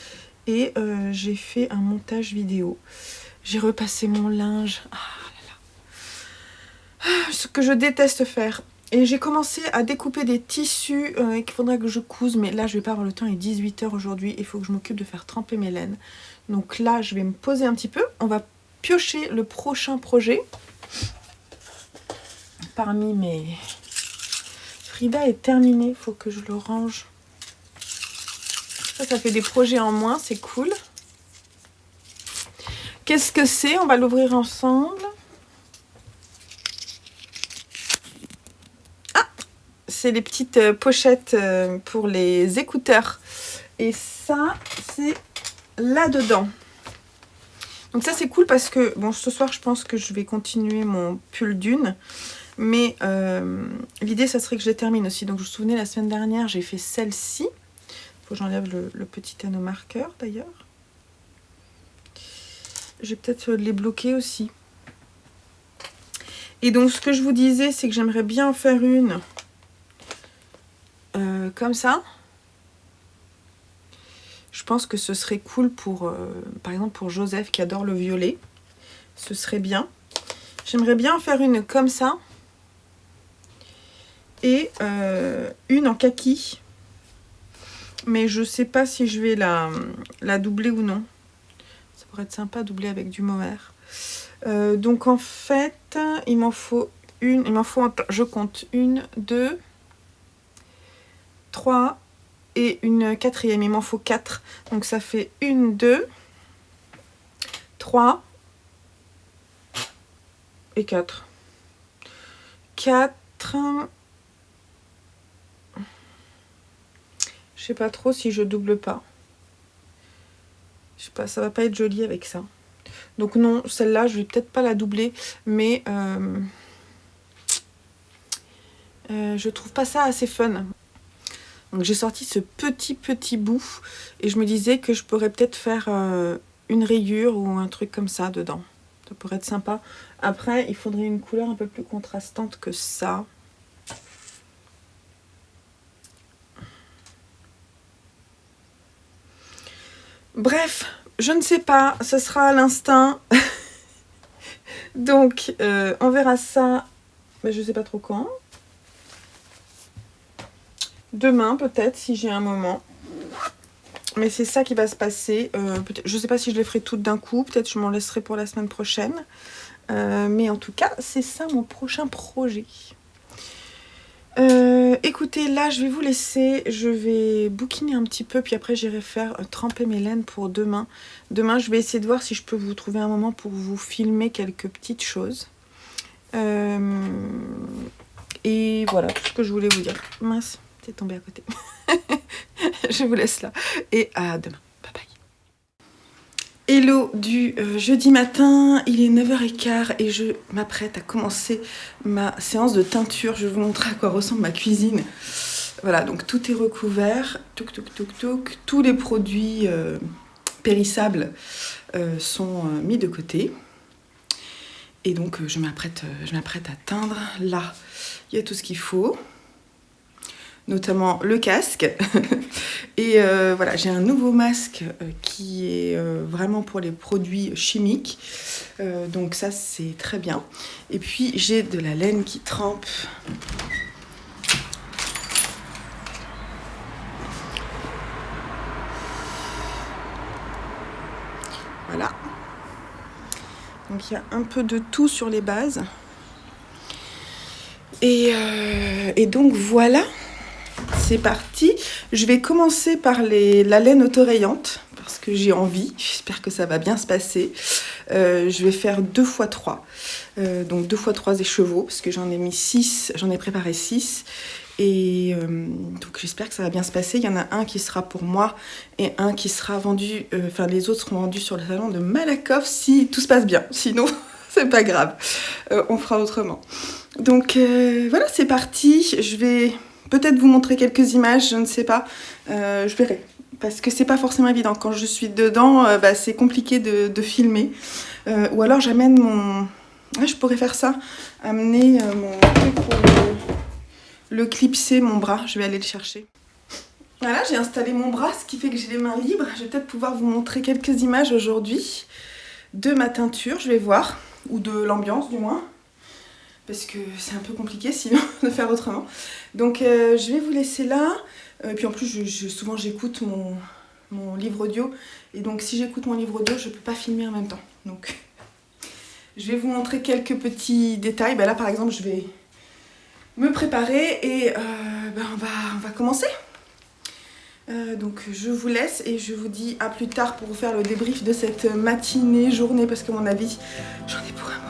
et j'ai fait un montage vidéo. J'ai repassé mon linge. Ce que je déteste faire. Et j'ai commencé à découper des tissus qu'il faudrait que je couse. Mais là, je vais pas avoir le temps. Il est 18h aujourd'hui. Il faut que je m'occupe de faire tremper mes laines. Donc là, je vais me poser un petit peu. On va piocher le prochain projet. Parmi mes Frida est terminé, il faut que je le range. Ça fait des projets en moins, c'est cool. Qu'est-ce que c'est? On va l'ouvrir ensemble. Ah! C'est les petites pochettes pour les écouteurs. Et ça, c'est là-dedans. Donc ça, c'est cool parce que, bon, ce soir, je pense que je vais continuer mon pull d'une. Mais l'idée, ça serait que je les termine aussi. Donc, je vous souvenez, la semaine dernière, j'ai fait celle-ci. Il faut que j'enlève le petit anneau marqueur, d'ailleurs. Je vais peut-être les bloquer aussi. Et donc, ce que je vous disais, c'est que j'aimerais bien en faire une comme ça. Je pense que ce serait cool pour, par exemple, pour Joseph qui adore le violet. Ce serait bien. J'aimerais bien en faire une comme ça. Et une en kaki. Mais je sais pas si je vais la doubler ou non. Ça pourrait être sympa doubler avec du mohair. Donc en fait, il m'en faut une. Il m'en faut, je compte, 1, 2, 3 et une quatrième. Il m'en faut 4. Donc ça fait 1, 2, 3 et 4. 4. Je sais pas trop si je double pas. Je sais pas, ça va pas être joli avec ça. Donc non, celle-là, je vais peut-être pas la doubler, mais je trouve pas ça assez fun. Donc j'ai sorti ce petit bout et je me disais que je pourrais peut-être faire une rayure ou un truc comme ça dedans. Ça pourrait être sympa. Après, il faudrait une couleur un peu plus contrastante que ça. Bref, je ne sais pas, ce sera à l'instinct. Donc, on verra ça, mais je ne sais pas trop quand. Demain, peut-être, si j'ai un moment. Mais c'est ça qui va se passer. Je ne sais pas si je les ferai toutes d'un coup. Peut-être je m'en laisserai pour la semaine prochaine. Mais en tout cas, c'est ça mon prochain projet. Écoutez, là, je vais vous laisser. Je vais bouquiner un petit peu. Puis après, j'irai faire tremper mes laines pour demain. Demain, je vais essayer de voir si je peux vous trouver un moment pour vous filmer quelques petites choses. Et voilà, tout ce que je voulais vous dire. Mince, c'est tombé à côté. Je vous laisse là. Et à demain. Bye bye. Hello du jeudi matin, il est 9h15 et je m'apprête à commencer ma séance de teinture. Je vais vous montrer à quoi ressemble ma cuisine. Voilà, donc tout est recouvert. Touc, touc, touc, touc. Tous les produits périssables sont mis de côté. Et donc je m'apprête à teindre. Là, il y a tout ce qu'il faut. Notamment le casque. Et voilà, j'ai un nouveau masque qui est vraiment pour les produits chimiques. Donc ça, c'est très bien. Et puis, j'ai de la laine qui trempe. Voilà. Donc, il y a un peu de tout sur les bases. Et donc, voilà. C'est parti. Je vais commencer par la laine autorayante parce que j'ai envie. J'espère que ça va bien se passer. Je vais faire 2 x 3. Donc 2 x 3 écheveaux parce que j'en ai mis 6. J'en ai préparé 6. Et donc j'espère que ça va bien se passer. Il y en a un qui sera pour moi et un qui sera vendu. Enfin, les autres seront vendus sur le salon de Malakoff si tout se passe bien. Sinon, c'est pas grave. On fera autrement. Donc voilà, c'est parti. Je vais peut-être vous montrer quelques images, je ne sais pas. Je verrai. Parce que c'est pas forcément évident. Quand je suis dedans, c'est compliqué de filmer. Ou alors j'amène mon... Ouais, je pourrais faire ça. Amener mon truc pour le clipser, mon bras. Je vais aller le chercher. Voilà, j'ai installé mon bras, ce qui fait que j'ai les mains libres. Je vais peut-être pouvoir vous montrer quelques images aujourd'hui de ma teinture, je vais voir. Ou de l'ambiance, du moins. Parce que c'est un peu compliqué sinon de faire autrement. Donc je vais vous laisser là. Puis en plus souvent j'écoute mon livre audio. Et donc si j'écoute mon livre audio, je ne peux pas filmer en même temps. Donc je vais vous montrer quelques petits détails. Là par exemple je vais me préparer et on va commencer. Donc je vous laisse et je vous dis à plus tard pour vous faire le débrief de cette matinée, journée, parce que à mon avis, j'en ai pour un moment.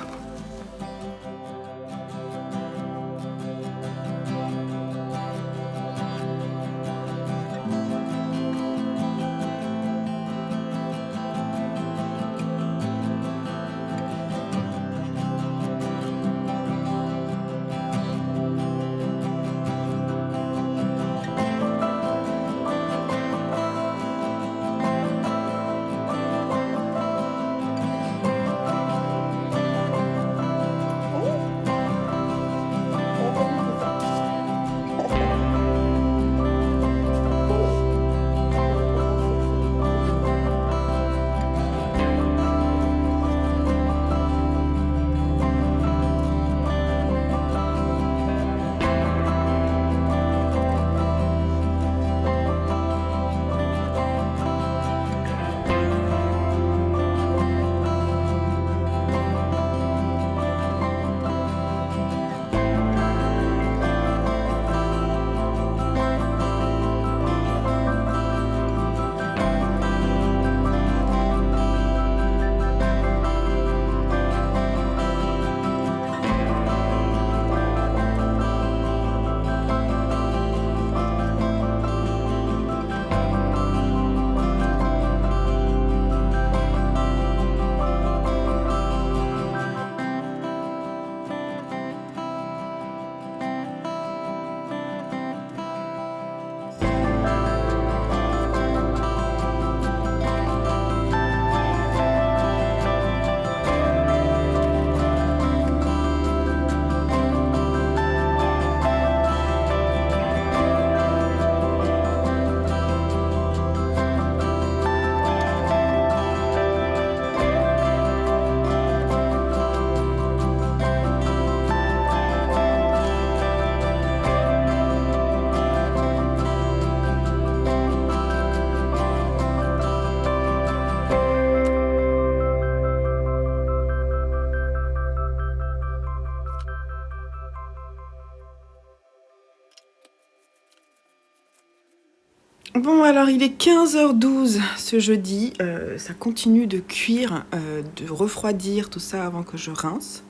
Bon, alors il est 15h12 ce jeudi, ça continue de cuire, de refroidir tout ça avant que je rince.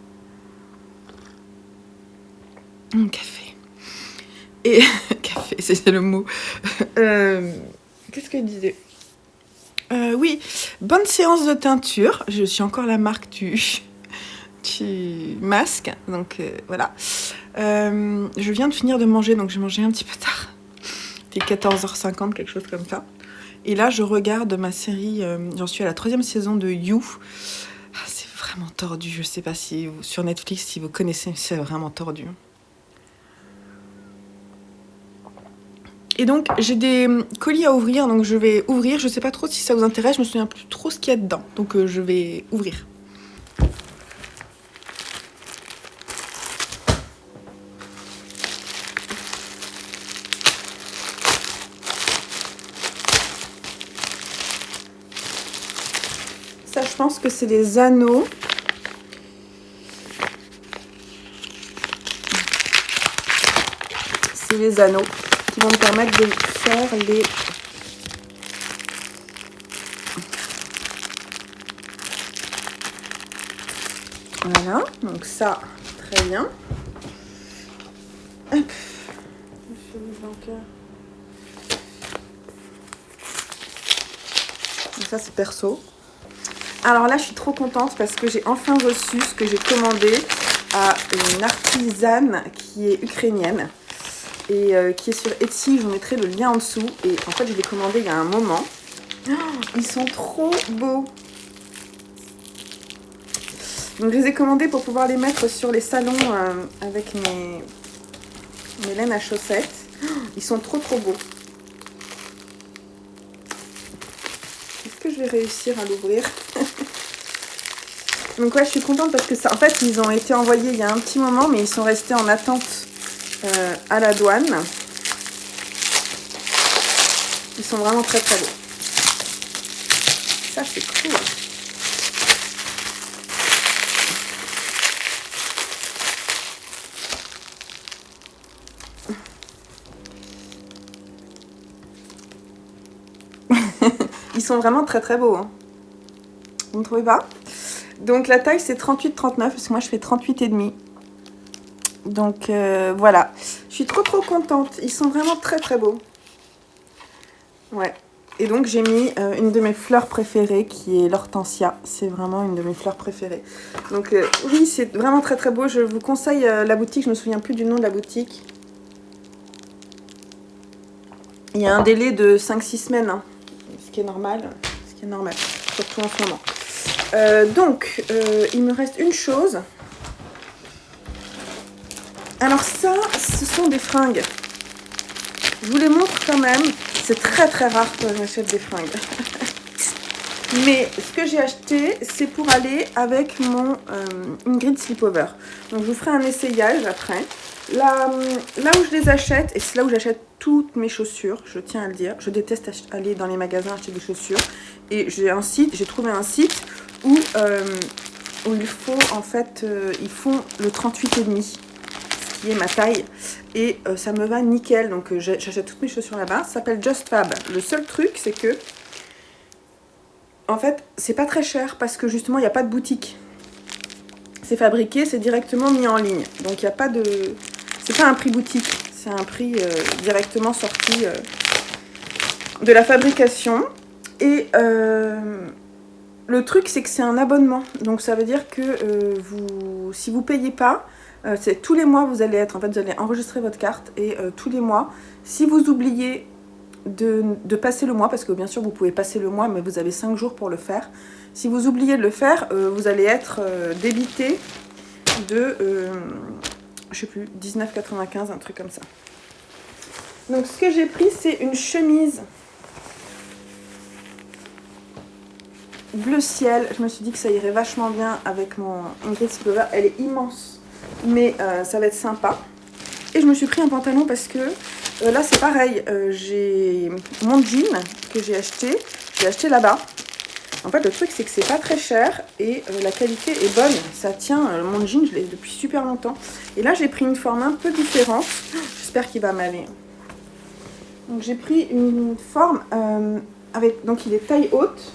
Café. Et café, c'est le mot. Qu'est-ce que je disais? Oui, bonne séance de teinture. Je suis encore la marque du masque, donc voilà. Je viens de finir de manger, donc j'ai mangé un petit peu tard. C'était 14h50, quelque chose comme ça. Et là, je regarde ma série, j'en suis à la 3e saison de You. Ah, c'est vraiment tordu, je sais pas si sur Netflix, si vous connaissez, c'est vraiment tordu. Et donc, j'ai des colis à ouvrir, donc je vais ouvrir. Je sais pas trop si ça vous intéresse, je me souviens plus trop ce qu'il y a dedans. Donc, je vais ouvrir. Ça, je pense que c'est des anneaux. C'est les anneaux qui vont me permettre de faire les... Voilà, donc ça, très bien. Hop. Donc ça, c'est perso. Alors là, je suis trop contente parce que j'ai enfin reçu ce que j'ai commandé à une artisane qui est ukrainienne et qui est sur Etsy. Je vous mettrai le lien en dessous. Et en fait, je l'ai commandé il y a un moment. Oh, ils sont trop beaux. Donc, je les ai commandés pour pouvoir les mettre sur les salons avec mes laines à chaussettes. Oh, ils sont trop beaux. Est-ce que je vais réussir à l'ouvrir? Donc ouais, je suis contente parce que ça, en fait, ils ont été envoyés il y a un petit moment, mais ils sont restés en attente à la douane. Ils sont vraiment très beaux. Ça, c'est cool. Ils sont vraiment très très beaux, hein. Vous ne trouvez pas? Donc la taille c'est 38-39 parce que moi je fais 38,5. Donc voilà, je suis trop contente. Ils sont vraiment très très beaux. Ouais. Et donc j'ai mis une de mes fleurs préférées qui est l'hortensia. C'est vraiment une de mes fleurs préférées. Donc oui, c'est vraiment très très beau. Je vous conseille la boutique. Je me souviens plus du nom de la boutique. Il y a un délai de 5-6 semaines, hein, ce qui est normal. Ce qui est normal, surtout en ce moment. Donc, il me reste une chose. Alors ça, ce sont des fringues. Je vous les montre quand même. C'est très très rare que j'achète des fringues. Mais ce que j'ai acheté, c'est pour aller avec mon Ingrid Slipover. Donc je vous ferai un essayage après. Là où je les achète, et c'est là où j'achète toutes mes chaussures, je tiens à le dire. Je déteste aller dans les magasins acheter des chaussures. Et j'ai trouvé un site où il faut en fait, ils font le 38,5. Qui est ma taille et ça me va nickel, donc j'achète toutes mes chaussures là-bas. Ça s'appelle Just Fab. Le seul truc c'est que en fait c'est pas très cher parce que justement il n'y a pas de boutique, c'est fabriqué, c'est directement mis en ligne, donc il n'y a pas de, c'est pas un prix boutique, c'est un prix directement sorti de la fabrication. Et le truc c'est que c'est un abonnement, donc ça veut dire que si vous payez pas, c'est tous les mois vous allez enregistrer votre carte et tous les mois, si vous oubliez de passer le mois, parce que bien sûr vous pouvez passer le mois mais vous avez 5 jours pour le faire, si vous oubliez de le faire, vous allez être débité de je sais plus, 19,95, un truc comme ça. Donc ce que j'ai pris c'est une chemise bleu ciel. Je me suis dit que ça irait vachement bien avec mon Ingrid Slipover. Elle est immense, mais ça va être sympa. Et je me suis pris un pantalon parce que là c'est pareil, j'ai mon jean que j'ai acheté là-bas. En fait le truc c'est que c'est pas très cher et la qualité est bonne, ça tient. Mon jean je l'ai depuis super longtemps. Et là j'ai pris une forme un peu différente, j'espère qu'il va m'aller. Donc j'ai pris une forme donc il est taille haute.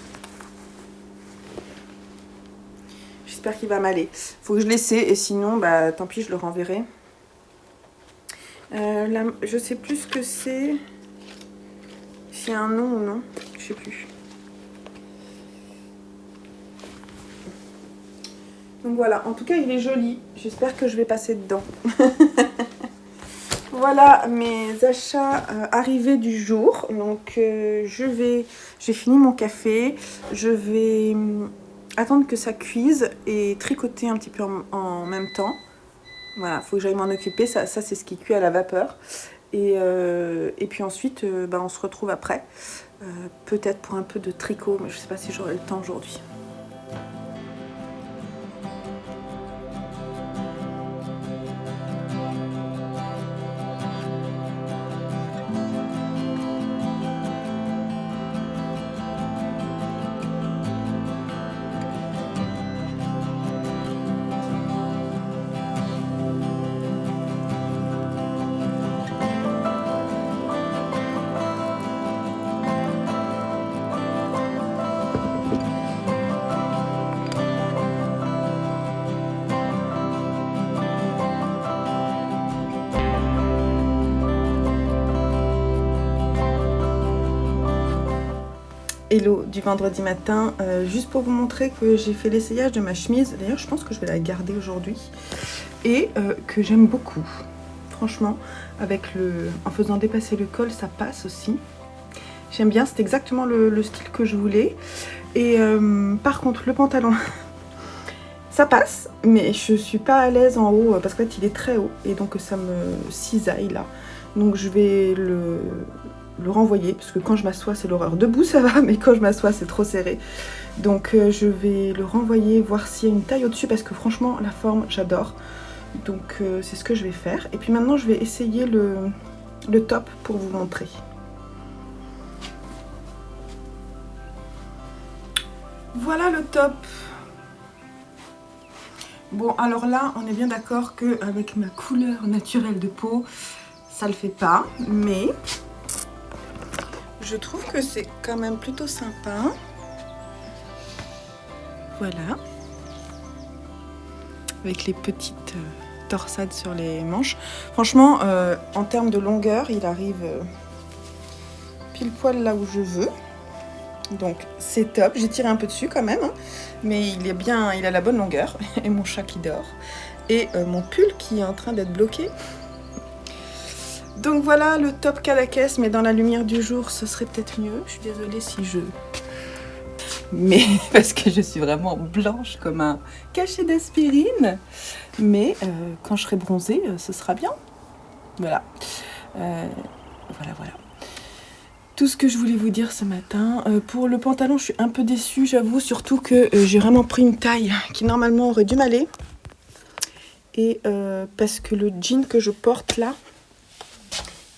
J'espère qu'il va m'aller. Faut que je l'essaie et sinon, bah tant pis, je le renverrai. Là, je sais plus ce que c'est. S'il y a un nom ou non, je sais plus. Donc voilà, en tout cas, il est joli. J'espère que je vais passer dedans. Voilà mes achats arrivés du jour. Donc j'ai fini mon café. Je vais attendre que ça cuise et tricoter un petit peu en même temps. Voilà, faut que j'aille m'en occuper. Ça c'est ce qui cuit à la vapeur. Et puis ensuite, on se retrouve après. Peut-être pour un peu de tricot, mais je sais pas si j'aurai le temps aujourd'hui. Hello du vendredi matin, juste pour vous montrer que j'ai fait l'essayage de ma chemise. D'ailleurs je pense que je vais la garder aujourd'hui et que j'aime beaucoup. Franchement, en faisant dépasser le col, ça passe aussi. J'aime bien, c'est exactement le style que je voulais. Et par contre le pantalon, ça passe, mais je suis pas à l'aise en haut parce qu'en fait il est très haut et donc ça me cisaille là. Donc je vais le renvoyer parce que quand je m'assois c'est l'horreur. Debout ça va, mais quand je m'assois c'est trop serré. Donc je vais le renvoyer, voir s'il y a une taille au-dessus parce que franchement la forme j'adore. Donc c'est ce que je vais faire. Et puis maintenant je vais essayer le top pour vous montrer. Voilà le top. Bon alors là on est bien d'accord qu'avec ma couleur naturelle de peau ça le fait pas, mais Je trouve que c'est quand même plutôt sympa. Voilà. Avec les petites torsades sur les manches. Franchement, en termes de longueur, il arrive pile poil là où je veux. Donc c'est top. J'ai tiré un peu dessus quand même, hein, mais il est bien, il a la bonne longueur. Et mon chat qui dort. Et mon pull qui est en train d'être bloqué. Donc voilà le top Cadaqués, mais dans la lumière du jour, ce serait peut-être mieux. Je suis désolée si je... Mais parce que je suis vraiment blanche comme un cachet d'aspirine. Mais quand je serai bronzée, ce sera bien. Voilà. Voilà. Tout ce que je voulais vous dire ce matin. Pour le pantalon, je suis un peu déçue, j'avoue. Surtout que j'ai vraiment pris une taille qui normalement aurait dû m'aller. Et parce que le jean que je porte là,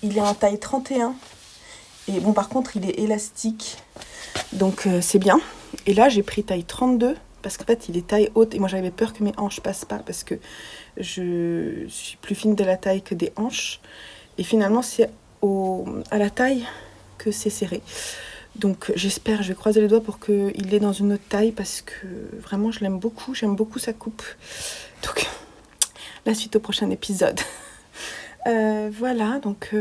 il est en taille 31. Et bon, par contre, il est élastique. Donc, c'est bien. Et là, j'ai pris taille 32. Parce qu'en fait, il est taille haute. Et moi, j'avais peur que mes hanches passent pas. Parce que je suis plus fine de la taille que des hanches. Et finalement, c'est à la taille que c'est serré. Donc, j'espère, je vais croiser les doigts pour qu'il ait dans une autre taille. Parce que vraiment, je l'aime beaucoup. J'aime beaucoup sa coupe. Donc, la suite au prochain épisode. Voilà, donc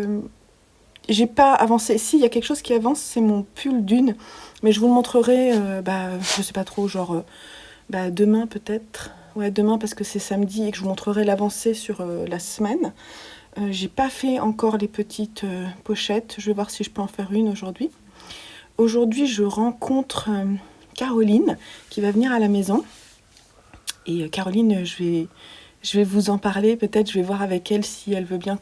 j'ai pas avancé. Si, il y a quelque chose qui avance, c'est mon pull d'une. Mais je vous le montrerai, je sais pas trop, genre demain peut-être. Ouais, demain parce que c'est samedi et que je vous montrerai l'avancée sur la semaine. J'ai pas fait encore les petites pochettes. Je vais voir si je peux en faire une aujourd'hui. Aujourd'hui, je rencontre Caroline qui va venir à la maison. Et Caroline, je vais vous en parler, peut-être je vais voir avec elle si elle veut bien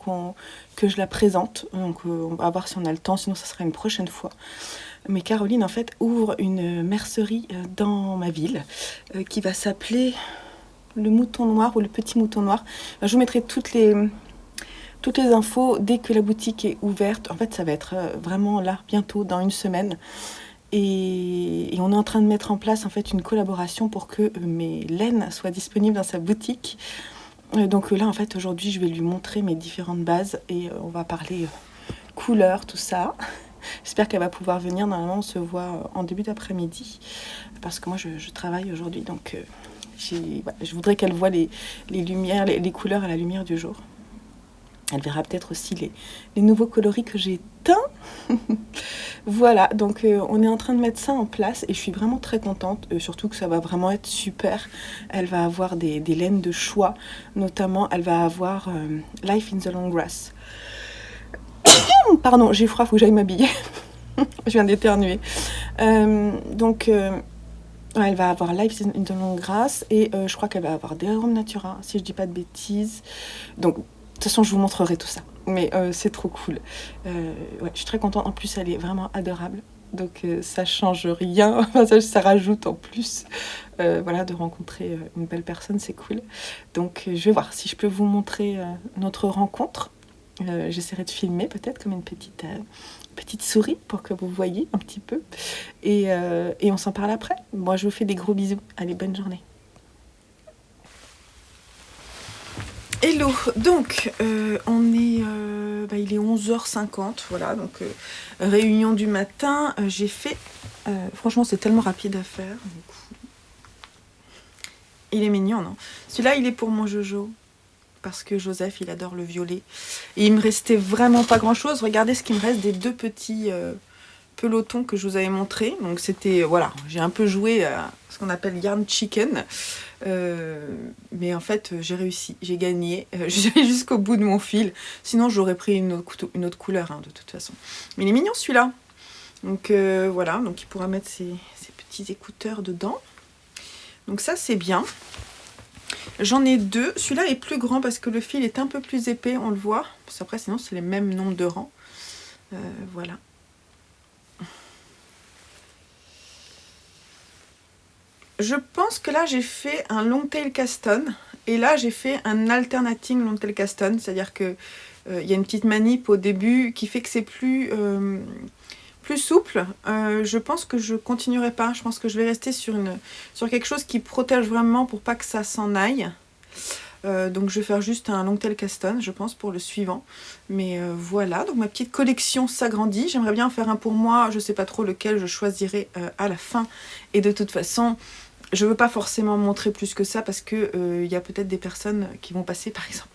que je la présente. Donc on va voir si on a le temps, sinon ça sera une prochaine fois. Mais Caroline en fait ouvre une mercerie dans ma ville qui va s'appeler le Mouton Noir ou le Petit Mouton Noir. Je vous mettrai toutes les infos dès que la boutique est ouverte. En fait ça va être vraiment là bientôt, dans une semaine. Et on est en train de mettre en place en fait une collaboration pour que mes laines soient disponibles dans sa boutique. Donc là en fait aujourd'hui je vais lui montrer mes différentes bases et on va parler couleurs, tout ça. J'espère qu'elle va pouvoir venir. Normalement on se voit en début d'après-midi parce que moi je travaille aujourd'hui, donc je voudrais qu'elle voie les lumières, les couleurs à la lumière du jour. Elle verra peut-être aussi les nouveaux coloris que j'ai teints. Voilà, donc on est en train de mettre ça en place et je suis vraiment très contente, surtout que ça va vraiment être super. Elle va avoir des laines de choix, notamment elle va avoir Life in the Long Grass. Pardon, j'ai froid, faut que j'aille m'habiller. Je viens d'éternuer. Donc elle va avoir Life in the Long Grass et je crois qu'elle va avoir des arômes Natura, si je dis pas de bêtises. Donc de toute façon, je vous montrerai tout ça. Mais c'est trop cool. Ouais, je suis très contente. En plus, elle est vraiment adorable. Donc, ça change rien. Enfin, ça rajoute en plus. Voilà, de rencontrer une belle personne, c'est cool. Donc, je vais voir si je peux vous montrer notre rencontre. J'essaierai de filmer peut-être comme une petite souris pour que vous voyez un petit peu. Et on s'en parle après. Moi, je vous fais des gros bisous. Allez, bonne journée. Hello, donc on est, il est 11h50, voilà, donc réunion du matin, j'ai fait, franchement c'est tellement rapide à faire, il est mignon non? Celui-là il est pour mon Jojo, parce que Joseph il adore le violet, et il me restait vraiment pas grand chose, regardez ce qu'il me reste des deux petits pelotons que je vous avais montré, donc c'était, voilà, j'ai un peu joué à ce qu'on appelle yarn chicken. Mais en fait j'ai réussi, j'ai gagné, j'ai jusqu'au bout de mon fil, sinon j'aurais pris une autre couleur hein, de toute façon, mais il est mignon celui-là, donc voilà, donc il pourra mettre ses petits écouteurs dedans, donc ça c'est bien. J'en ai deux, celui-là est plus grand parce que le fil est un peu plus épais, on le voit, parce qu'après sinon c'est les mêmes nombres de rangs, voilà. Je pense que là j'ai fait un long tail caston et là j'ai fait un alternating long tail caston, c'est-à-dire que y a une petite manip au début qui fait que c'est plus souple. Je pense que je continuerai pas, je pense que je vais rester sur quelque chose qui protège vraiment pour pas que ça s'en aille. Donc je vais faire juste un long tail caston, je pense, pour le suivant. Mais voilà, donc ma petite collection s'agrandit. J'aimerais bien en faire un pour moi, je sais pas trop lequel je choisirai à la fin. Et de toute façon, je veux pas forcément montrer plus que ça parce que y a peut-être des personnes qui vont passer, par exemple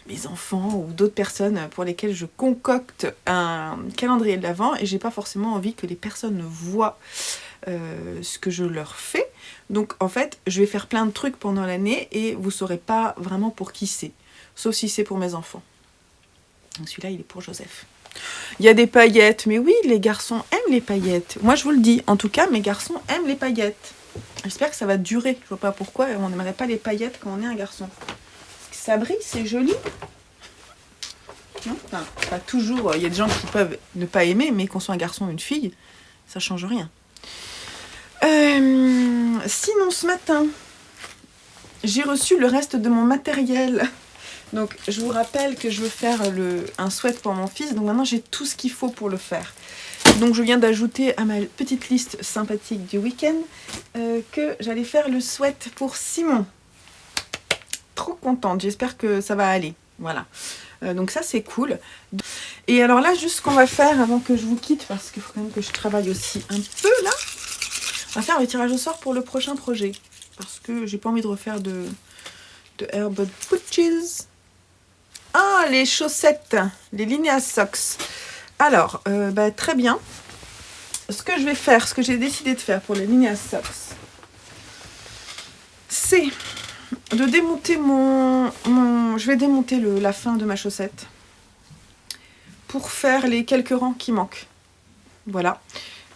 mes enfants ou d'autres personnes pour lesquelles je concocte un calendrier de l'Avent et j'ai pas forcément envie que les personnes voient ce que je leur fais. Donc en fait, je vais faire plein de trucs pendant l'année et vous saurez pas vraiment pour qui c'est, sauf si c'est pour mes enfants. Donc celui-là, il est pour Joseph. Il y a des paillettes, mais oui, les garçons aiment les paillettes. Moi, je vous le dis, en tout cas, mes garçons aiment les paillettes. J'espère que ça va durer. Je vois pas pourquoi on n'aimerait pas les paillettes quand on est un garçon. Ça brille, c'est joli. Non, enfin, pas toujours. Il y a des gens qui peuvent ne pas aimer, mais qu'on soit un garçon ou une fille, ça change rien. Sinon, ce matin, j'ai reçu le reste de mon matériel. Donc, je vous rappelle que je veux faire un sweat pour mon fils. Donc maintenant, j'ai tout ce qu'il faut pour le faire. Donc, je viens d'ajouter à ma petite liste sympathique du week-end que j'allais faire le sweat pour Simon. Trop contente, j'espère que ça va aller. Voilà. Donc ça, c'est cool. Et alors là, juste ce qu'on va faire avant que je vous quitte, parce qu'il faut quand même que je travaille aussi un peu là. On va faire le tirage au sort pour le prochain projet. Parce que j'ai pas envie de refaire de Airbud Putches. Ah, les chaussettes, les Lineas Socks. Alors, très bien. Ce que je vais faire, ce que j'ai décidé de faire pour les Lineas Socks, c'est de démonter je vais démonter la fin de ma chaussette pour faire les quelques rangs qui manquent. Voilà.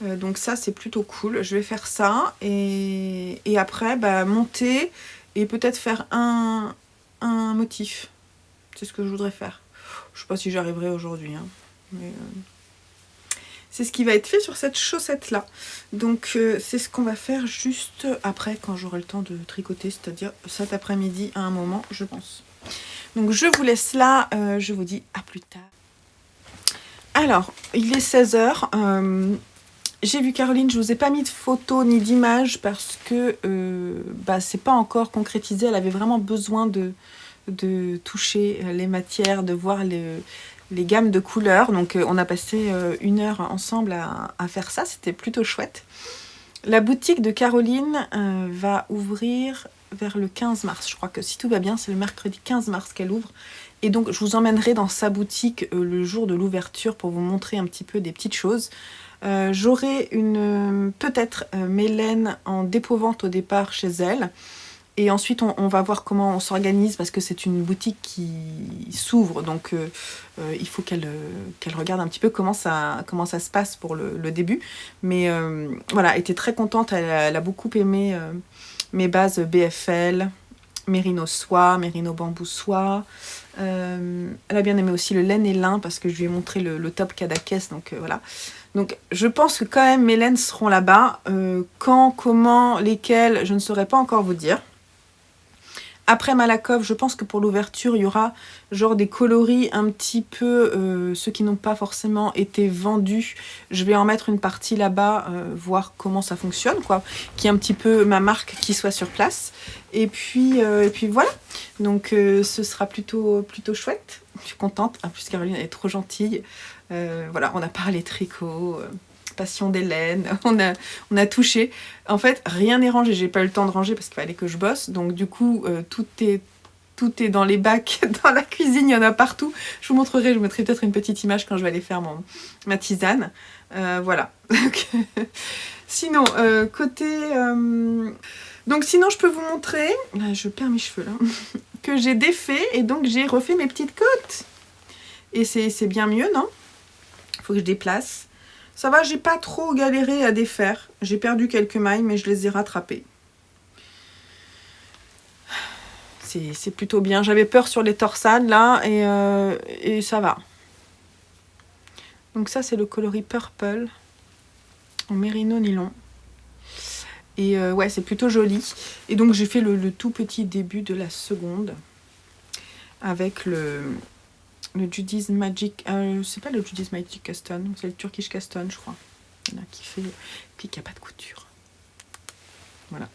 Donc ça, c'est plutôt cool. Je vais faire ça et après, monter et peut-être faire un motif. C'est ce que je voudrais faire. Je sais pas si j'arriverai aujourd'hui, hein, mais c'est ce qui va être fait sur cette chaussette-là. Donc c'est ce qu'on va faire juste après, quand j'aurai le temps de tricoter, c'est-à-dire cet après-midi à un moment, je pense. Donc je vous laisse là, je vous dis à plus tard. Alors, il est 16h. J'ai vu Caroline, je vous ai pas mis de photos ni d'images parce que c'est pas encore concrétisé. Elle avait vraiment besoin de toucher les matières, de voir les gammes de couleurs. Donc on a passé 1 heure ensemble à faire ça, c'était plutôt chouette. La boutique de Caroline va ouvrir vers le 15 mars. Je crois que si tout va bien, c'est le mercredi 15 mars qu'elle ouvre. Et donc je vous emmènerai dans sa boutique le jour de l'ouverture pour vous montrer un petit peu des petites choses. J'aurai peut-être Mélène en dépôt-vente au départ chez elle. Et ensuite, on va voir comment on s'organise parce que c'est une boutique qui s'ouvre. Donc, il faut qu'elle regarde un petit peu comment ça se passe pour le début. Mais voilà, elle était très contente. Elle a beaucoup aimé mes bases BFL, Mérino soie, Mérino bambou soie. Elle a bien aimé aussi le laine et lin parce que je lui ai montré le top Kadakes. Donc, voilà. Donc, je pense que quand même mes laines seront là-bas. Quand, comment, lesquelles, je ne saurais pas encore vous dire. Après Malakoff, je pense que pour l'ouverture, il y aura genre des coloris un petit peu, ceux qui n'ont pas forcément été vendus. Je vais en mettre une partie là-bas, voir comment ça fonctionne, quoi. Qui est un petit peu ma marque qui soit sur place. Et puis voilà. Donc ce sera plutôt chouette. Je suis contente. En plus, Caroline, elle est trop gentille. Voilà, on a parlé tricot. Passion des laines, on a touché. En fait, rien n'est rangé. J'ai pas eu le temps de ranger parce qu'il fallait que je bosse. Donc du coup, tout est dans les bacs, dans la cuisine, il y en a partout. Je vous montrerai, je vous mettrai peut-être une petite image quand je vais aller faire ma tisane. Voilà. Sinon, donc sinon, je peux vous montrer, là, je perds mes cheveux là, que j'ai défait et donc j'ai refait mes petites côtes. Et c'est bien mieux, non? Il faut que je déplace. Ça va, j'ai pas trop galéré à défaire. J'ai perdu quelques mailles, mais je les ai rattrapées. C'est plutôt bien. J'avais peur sur les torsades, là, et ça va. Donc ça, c'est le coloris Purple, en mérino nylon. Et ouais, c'est plutôt joli. Et donc, j'ai fait le tout petit début de la seconde, avec le Judy's Magic, c'est pas le Judy's Magic Caston, c'est le Turkish Caston, je crois. Il y en a qui fait, puis qui a pas de couture. Voilà.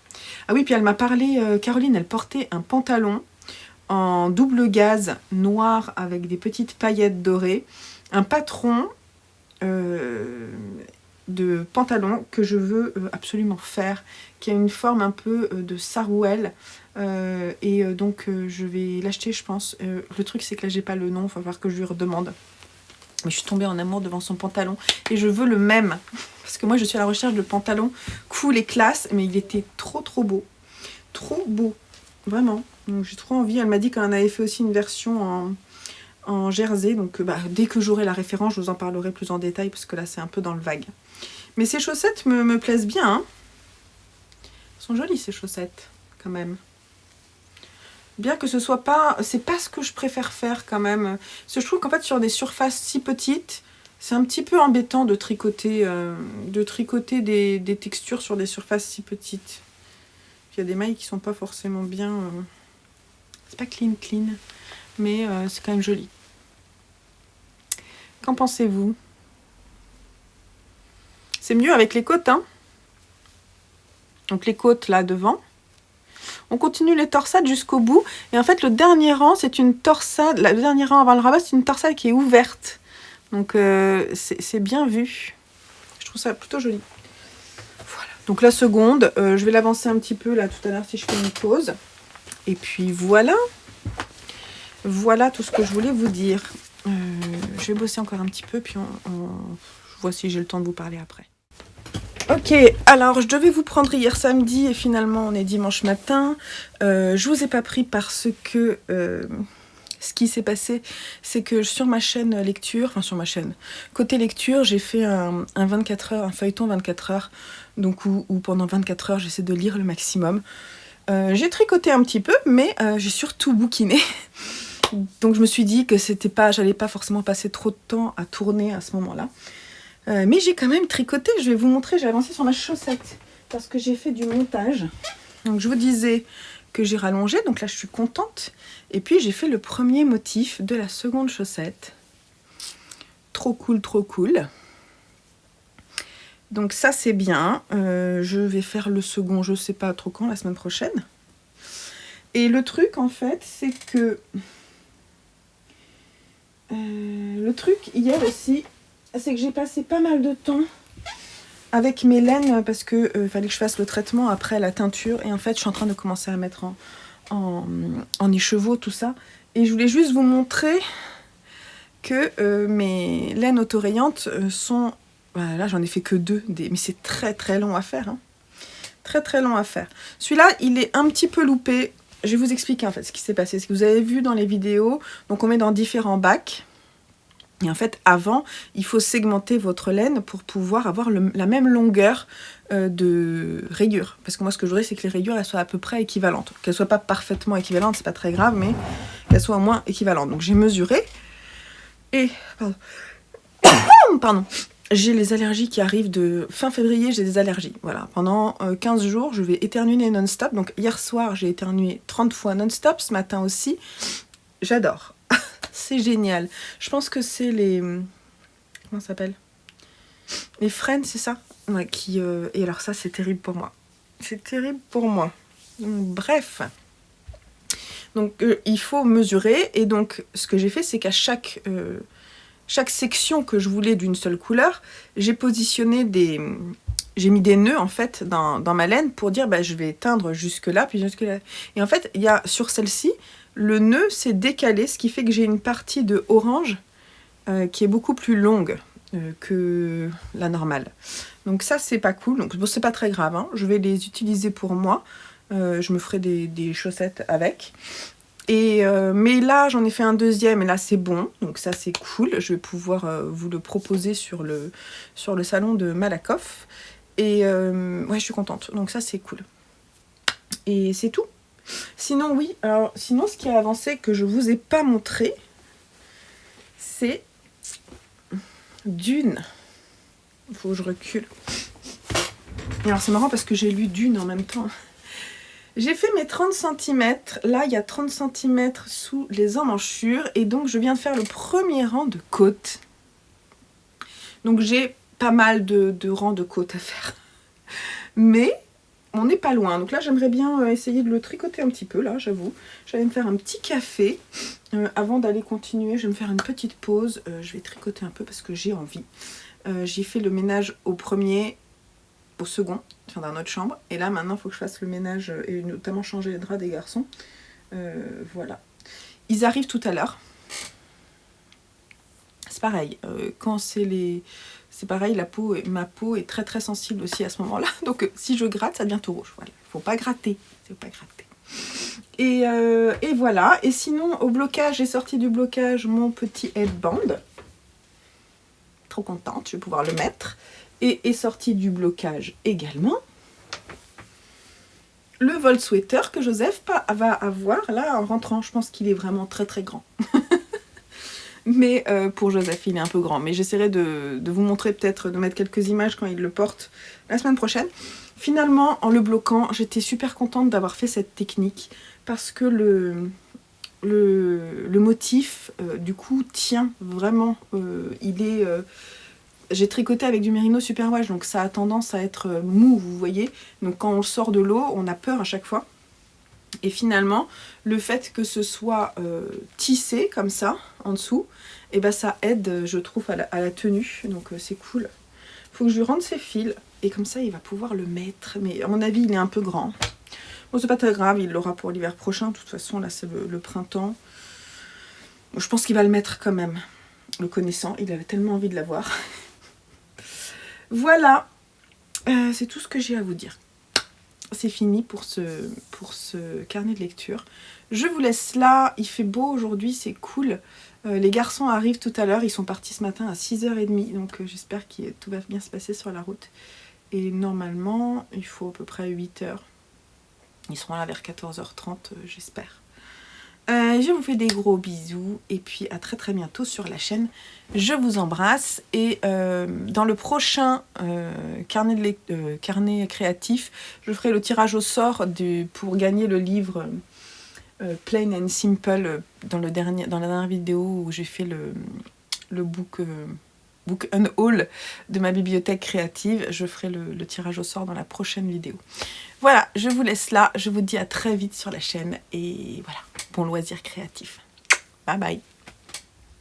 Ah oui, puis elle m'a parlé, Caroline, elle portait un pantalon en double gaze noir avec des petites paillettes dorées. Un patron de pantalon que je veux absolument faire, qui a une forme un peu de sarouel. Donc je vais l'acheter, je pense. Le truc, c'est que là, j'ai pas le nom, il va falloir que je lui redemande. Mais je suis tombée en amour devant son pantalon et je veux le même. Parce que moi, je suis à la recherche de pantalons cool et classe, mais il était trop beau. Trop beau. Vraiment. Donc j'ai trop envie. Elle m'a dit qu'elle en avait fait aussi une version en jersey. Donc dès que j'aurai la référence, je vous en parlerai plus en détail parce que là, c'est un peu dans le vague. Mais ces chaussettes me plaisent bien. Hein. Elles sont jolies, ces chaussettes, quand même. Bien que ce soit pas... C'est pas ce que je préfère faire, quand même. Parce que je trouve qu'en fait, sur des surfaces si petites, c'est un petit peu embêtant de tricoter, des textures sur des surfaces si petites. Il y a des mailles qui sont pas forcément bien... C'est pas clean, mais c'est quand même joli. Qu'en pensez-vous? C'est mieux avec les côtes, hein. Donc les côtes là devant. On continue les torsades jusqu'au bout. Et en fait, le dernier rang, c'est une torsade. Le dernier rang avant le rabat, c'est une torsade qui est ouverte. Donc c'est bien vu. Je trouve ça plutôt joli. Voilà. Donc la seconde, je vais l'avancer un petit peu là tout à l'heure si je fais une pause. Et puis voilà. Voilà tout ce que je voulais vous dire. Je vais bosser encore un petit peu, puis je vois si j'ai le temps de vous parler après. Ok, alors je devais vous prendre hier samedi et finalement on est dimanche matin. Je vous ai pas pris parce que ce qui s'est passé, c'est que sur ma chaîne lecture, enfin sur ma chaîne, côté lecture, j'ai fait un 24 heures, un feuilleton 24 heures, donc où pendant 24 heures j'essaie de lire le maximum. J'ai tricoté un petit peu, mais j'ai surtout bouquiné. Donc je me suis dit que j'allais pas forcément passer trop de temps à tourner à ce moment-là. Mais j'ai quand même tricoté, je vais vous montrer, j'ai avancé sur ma chaussette parce que j'ai fait du montage. Donc je vous disais que j'ai rallongé, donc là je suis contente. Et puis j'ai fait le premier motif de la seconde chaussette. Trop cool, trop cool. Donc ça c'est bien. Je vais faire le second, je sais pas trop quand, la semaine prochaine. Et le truc en fait, c'est que... le truc hier aussi... c'est que j'ai passé pas mal de temps avec mes laines parce que fallait que je fasse le traitement après la teinture. Et en fait, je suis en train de commencer à mettre en écheveau tout ça. Et je voulais juste vous montrer que mes laines autorayantes sont... Voilà, là, j'en ai fait que 2, mais c'est très long à faire. Hein. Très long à faire. Celui-là, il est un petit peu loupé. Je vais vous expliquer en fait ce qui s'est passé. Ce que vous avez vu dans les vidéos, donc on met dans différents bacs. Et en fait, avant, il faut segmenter votre laine pour pouvoir avoir la même longueur de rayures. Parce que moi, ce que je voudrais, c'est que les rayures, elles soient à peu près équivalentes. Qu'elles ne soient pas parfaitement équivalentes, c'est pas très grave, mais qu'elles soient au moins équivalentes. Donc, j'ai mesuré. Et, pardon, j'ai les allergies qui arrivent de fin février, j'ai des allergies. Voilà, pendant 15 jours, je vais éternuer non-stop. Donc, hier soir, j'ai éternué 30 fois non-stop, ce matin aussi. J'adore. C'est génial. Je pense que c'est les... Comment ça s'appelle? Les frênes, c'est ça? Ouais, et alors ça, c'est terrible pour moi. C'est terrible pour moi. Donc, bref. Donc, il faut mesurer. Et donc, ce que j'ai fait, c'est qu'à chaque section que je voulais d'une seule couleur, j'ai positionné j'ai mis des nœuds, en fait, dans ma laine pour dire, je vais teindre jusque-là, puis jusque-là. Et en fait, il y a sur celle-ci... Le nœud s'est décalé, ce qui fait que j'ai une partie de orange qui est beaucoup plus longue que la normale. Donc ça, c'est pas cool. Donc bon, c'est pas très grave. Hein. Je vais les utiliser pour moi. Je me ferai des chaussettes avec. Mais là, j'en ai fait un deuxième et là, c'est bon. Donc ça, c'est cool. Je vais pouvoir vous le proposer sur le salon de Malakoff. Et ouais, je suis contente. Donc ça, c'est cool. Et c'est tout. Sinon, oui, alors sinon ce qui a avancé que je vous ai pas montré, c'est Dune. Il faut que je recule. Et alors c'est marrant parce que j'ai lu Dune en même temps. J'ai fait mes 30 cm. Là, il y a 30 cm sous les emmanchures. Et donc, je viens de faire le premier rang de côtes. Donc, j'ai pas mal de rangs de côtes à faire. Mais on n'est pas loin. Donc là, j'aimerais bien essayer de le tricoter un petit peu, là, j'avoue. J'allais me faire un petit café. Avant d'aller continuer, je vais me faire une petite pause. Je vais tricoter un peu parce que j'ai envie. J'ai fait le ménage au premier, au second, enfin dans notre chambre. Et là, maintenant, il faut que je fasse le ménage et notamment changer les draps des garçons. Voilà. Ils arrivent tout à l'heure. C'est pareil, quand c'est les... C'est pareil, ma peau est très très sensible aussi à ce moment-là. Donc si je gratte, ça devient tout rouge. Voilà. Il ne faut pas gratter. Faut pas gratter. Et voilà. Et sinon, au blocage, j'ai sorti du blocage mon petit headband. Trop contente, je vais pouvoir le mettre. Et est sorti du blocage également le vol sweater que Joseph va avoir là en rentrant. Je pense qu'il est vraiment très très grand. Mais pour Joseph, il est un peu grand. Mais j'essaierai de vous montrer peut-être, de mettre quelques images quand il le porte la semaine prochaine. Finalement, en le bloquant, j'étais super contente d'avoir fait cette technique parce que le motif, du coup, tient vraiment. J'ai tricoté avec du mérino superwash, donc ça a tendance à être mou, vous voyez. Donc quand on le sort de l'eau, on a peur à chaque fois. Et finalement, le fait que ce soit tissé comme ça, en dessous, et ben ça aide, je trouve, à la tenue. Donc c'est cool. Il faut que je lui rende ses fils, et comme ça, il va pouvoir le mettre. Mais à mon avis, il est un peu grand. Bon, c'est pas très grave, il l'aura pour l'hiver prochain. De toute façon, là, c'est le printemps. Je pense qu'il va le mettre quand même. Le connaissant, il avait tellement envie de l'avoir. Voilà, c'est tout ce que j'ai à vous dire. C'est fini pour ce carnet de lecture. Je vous laisse là, il fait beau aujourd'hui, c'est cool. Les garçons arrivent tout à l'heure, ils sont partis ce matin à 6h30, donc j'espère que tout va bien se passer sur la route. Et normalement, il faut à peu près 8h. Ils seront là vers 14h30, j'espère. Je vous fais des gros bisous et puis à très très bientôt sur la chaîne. Je vous embrasse et dans le prochain carnet créatif, je ferai le tirage au sort pour gagner le livre Plain and Simple dans la dernière vidéo où j'ai fait le book unhaul de ma bibliothèque créative. Je ferai le tirage au sort dans la prochaine vidéo. Voilà, je vous laisse là. Je vous dis à très vite sur la chaîne et voilà, bon loisir créatif. Bye bye.